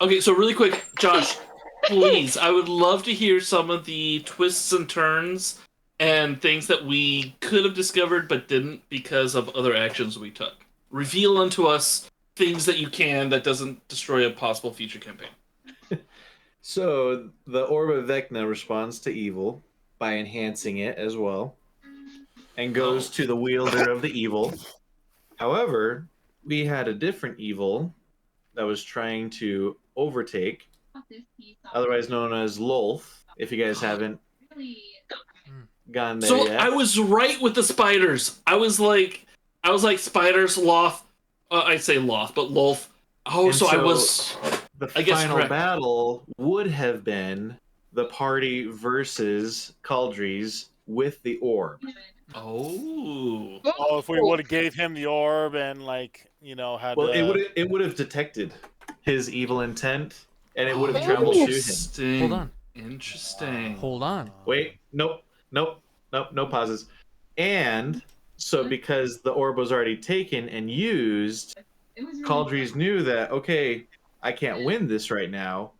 Okay, so really quick, Josh, please, I would love to hear some of the twists and turns and things that we could have discovered but didn't because of other actions we took. Reveal unto us things that you can that doesn't destroy a possible future campaign. So the Orb of Vecna responds to evil by enhancing it as well, and goes to the wielder of the evil. However, we had a different evil that was trying to overtake, otherwise known as Lolth, if you guys haven't gone there So yet. I was right with the spiders. I was like spiders, Loth. I'd say Loth, but Lolth. Oh, And so I was. The I guess final correct. battle would have been the party versus Caldries with the orb. Oh. Oh, if we would have gave him the orb and had Well, to... it would have detected his evil intent, and it would have traveled to him. Interesting. Hold on. Interesting. Hold on. Wait, nope, no pauses. And so because the orb was already taken and used, Caldries knew that, okay, I can't win this right now.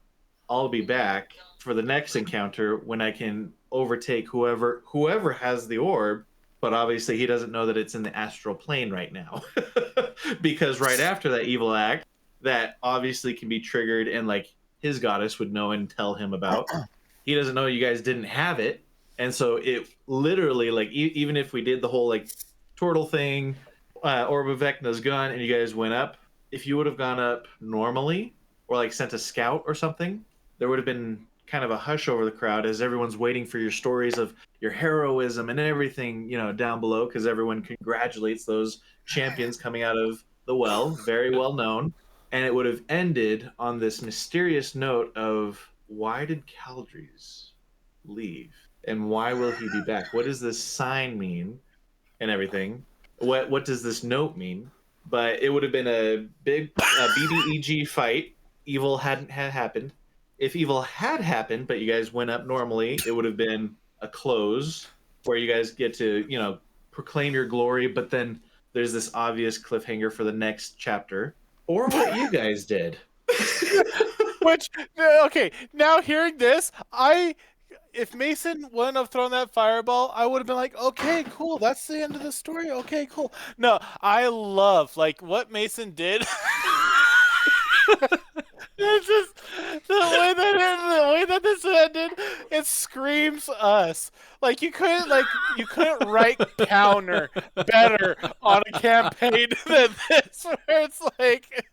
I'll be back for the next encounter when I can overtake whoever has the orb, but obviously he doesn't know that it's in the astral plane right now. Because right after that evil act, that obviously can be triggered and like his goddess would know and tell him about. He doesn't know you guys didn't have it. And so it literally, like, even if we did the whole like turtle thing, Orb of Vecna's gone, and you guys went up, if you would have gone up normally or like sent a scout or something, there would have been kind of a hush over the crowd as everyone's waiting for your stories of your heroism and everything, down below, because everyone congratulates those champions coming out of the well, very well known. And it would have ended on this mysterious note of, why did Caldries leave? And why will he be back? What does this sign mean? And everything. What does this note mean? But it would have been a big BBEG fight. Evil hadn't happened. If evil had happened, but you guys went up normally, it would have been a close where you guys get to, proclaim your glory. But then there's this obvious cliffhanger for the next chapter, or what you guys did. Which, okay, now hearing this, if Mason wouldn't have thrown that fireball, I would have been like, okay, cool, that's the end of the story. Okay, cool. No, I love what Mason did. It's just the way that this ended. It screams us. You couldn't write counter better on a campaign than this, where it's like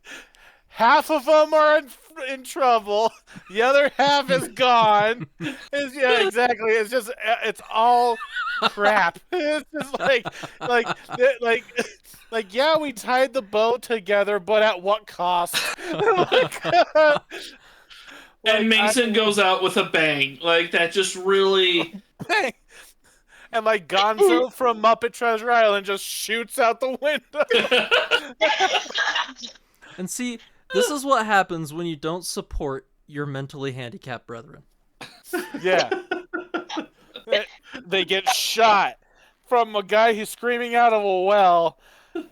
half of them are in trouble, the other half is gone. Yeah, exactly. It's all crap. It's just yeah, we tied the boat together, but at what cost? And Mason goes out with a bang. That just really... Bang! And Gonzo from Muppet Treasure Island just shoots out the window. And see, this is what happens when you don't support your mentally handicapped brethren. Yeah. They get shot from a guy who's screaming out of a well,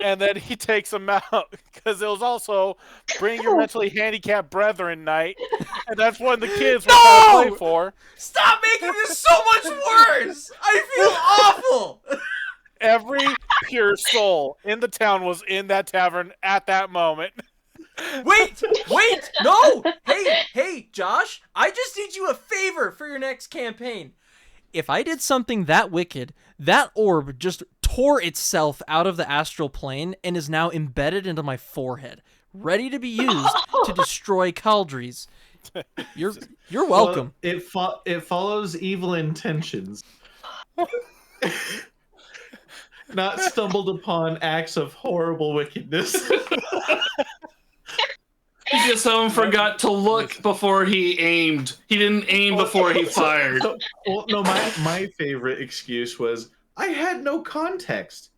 and then he takes them out because it was also Bring Your Mentally Handicapped Brethren night, and that's what the kids were trying to play for. Stop making this so much worse! I feel awful! Every pure soul in the town was in that tavern at that moment. Wait, no! Hey, Josh, I just did you a favor for your next campaign. If I did something that wicked, that orb just tore itself out of the astral plane and is now embedded into my forehead, ready to be used to destroy Caldries. You're welcome. Well, it follows evil intentions. Not stumbled upon acts of horrible wickedness. Because someone forgot to look before he aimed. He didn't aim before he fired. Well, no, my favorite excuse was, I had no context.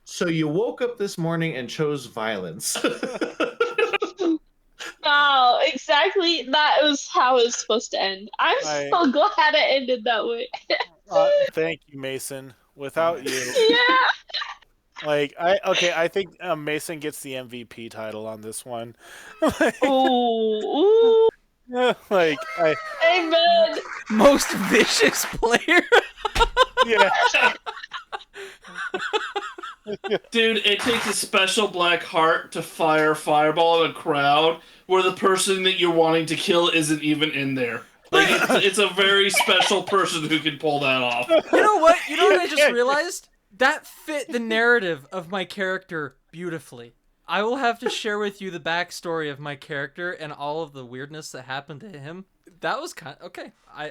So you woke up this morning and chose violence. No, exactly. That was how it was supposed to end. I'm so glad it ended that way. Thank you, Mason. Without you, Yeah. I think Mason gets the MVP title on this one. Ooh. Amen. Most vicious player. Yeah. Dude, it takes a special black heart to fire fireball in a crowd where the person that you're wanting to kill isn't even in there. Like, it's a very special person who can pull that off. You know what? You know what I just realized? That fit the narrative of my character beautifully. I will have to share with you the backstory of my character and all of the weirdness that happened to him. That was kind of... Okay, I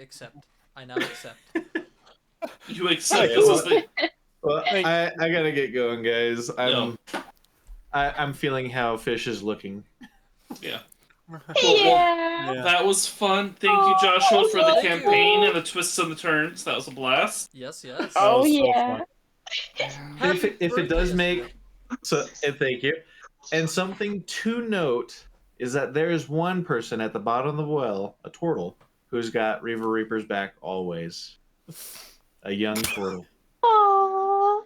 accept. I now accept. You accept Okay, this well, as the... Well, I gotta get going, guys. I'm feeling how Fish is looking. Yeah. Yeah. That was fun. Thank you, Joshua, for the campaign and the twists and the turns. That was a blast. Yes, yes. Oh, yeah. If it does make and thank you. And something to note is that there is one person at the bottom of the well, a turtle, who's got Reaver Reaper's back always. A young turtle. Aww.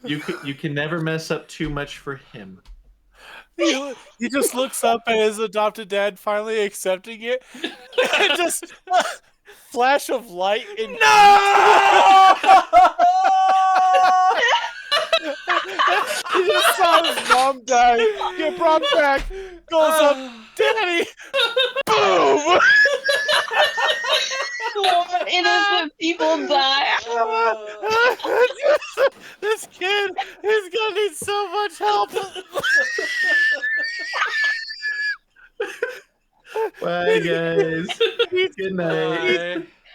You can never mess up too much for him. He just looks up at his adopted dad finally accepting it, and just flash of light and he just saw his mom die, get brought back, goes up, Daddy, boom. Innocent people die. This kid is gonna need so much help. Bye, guys. Good night. Bye.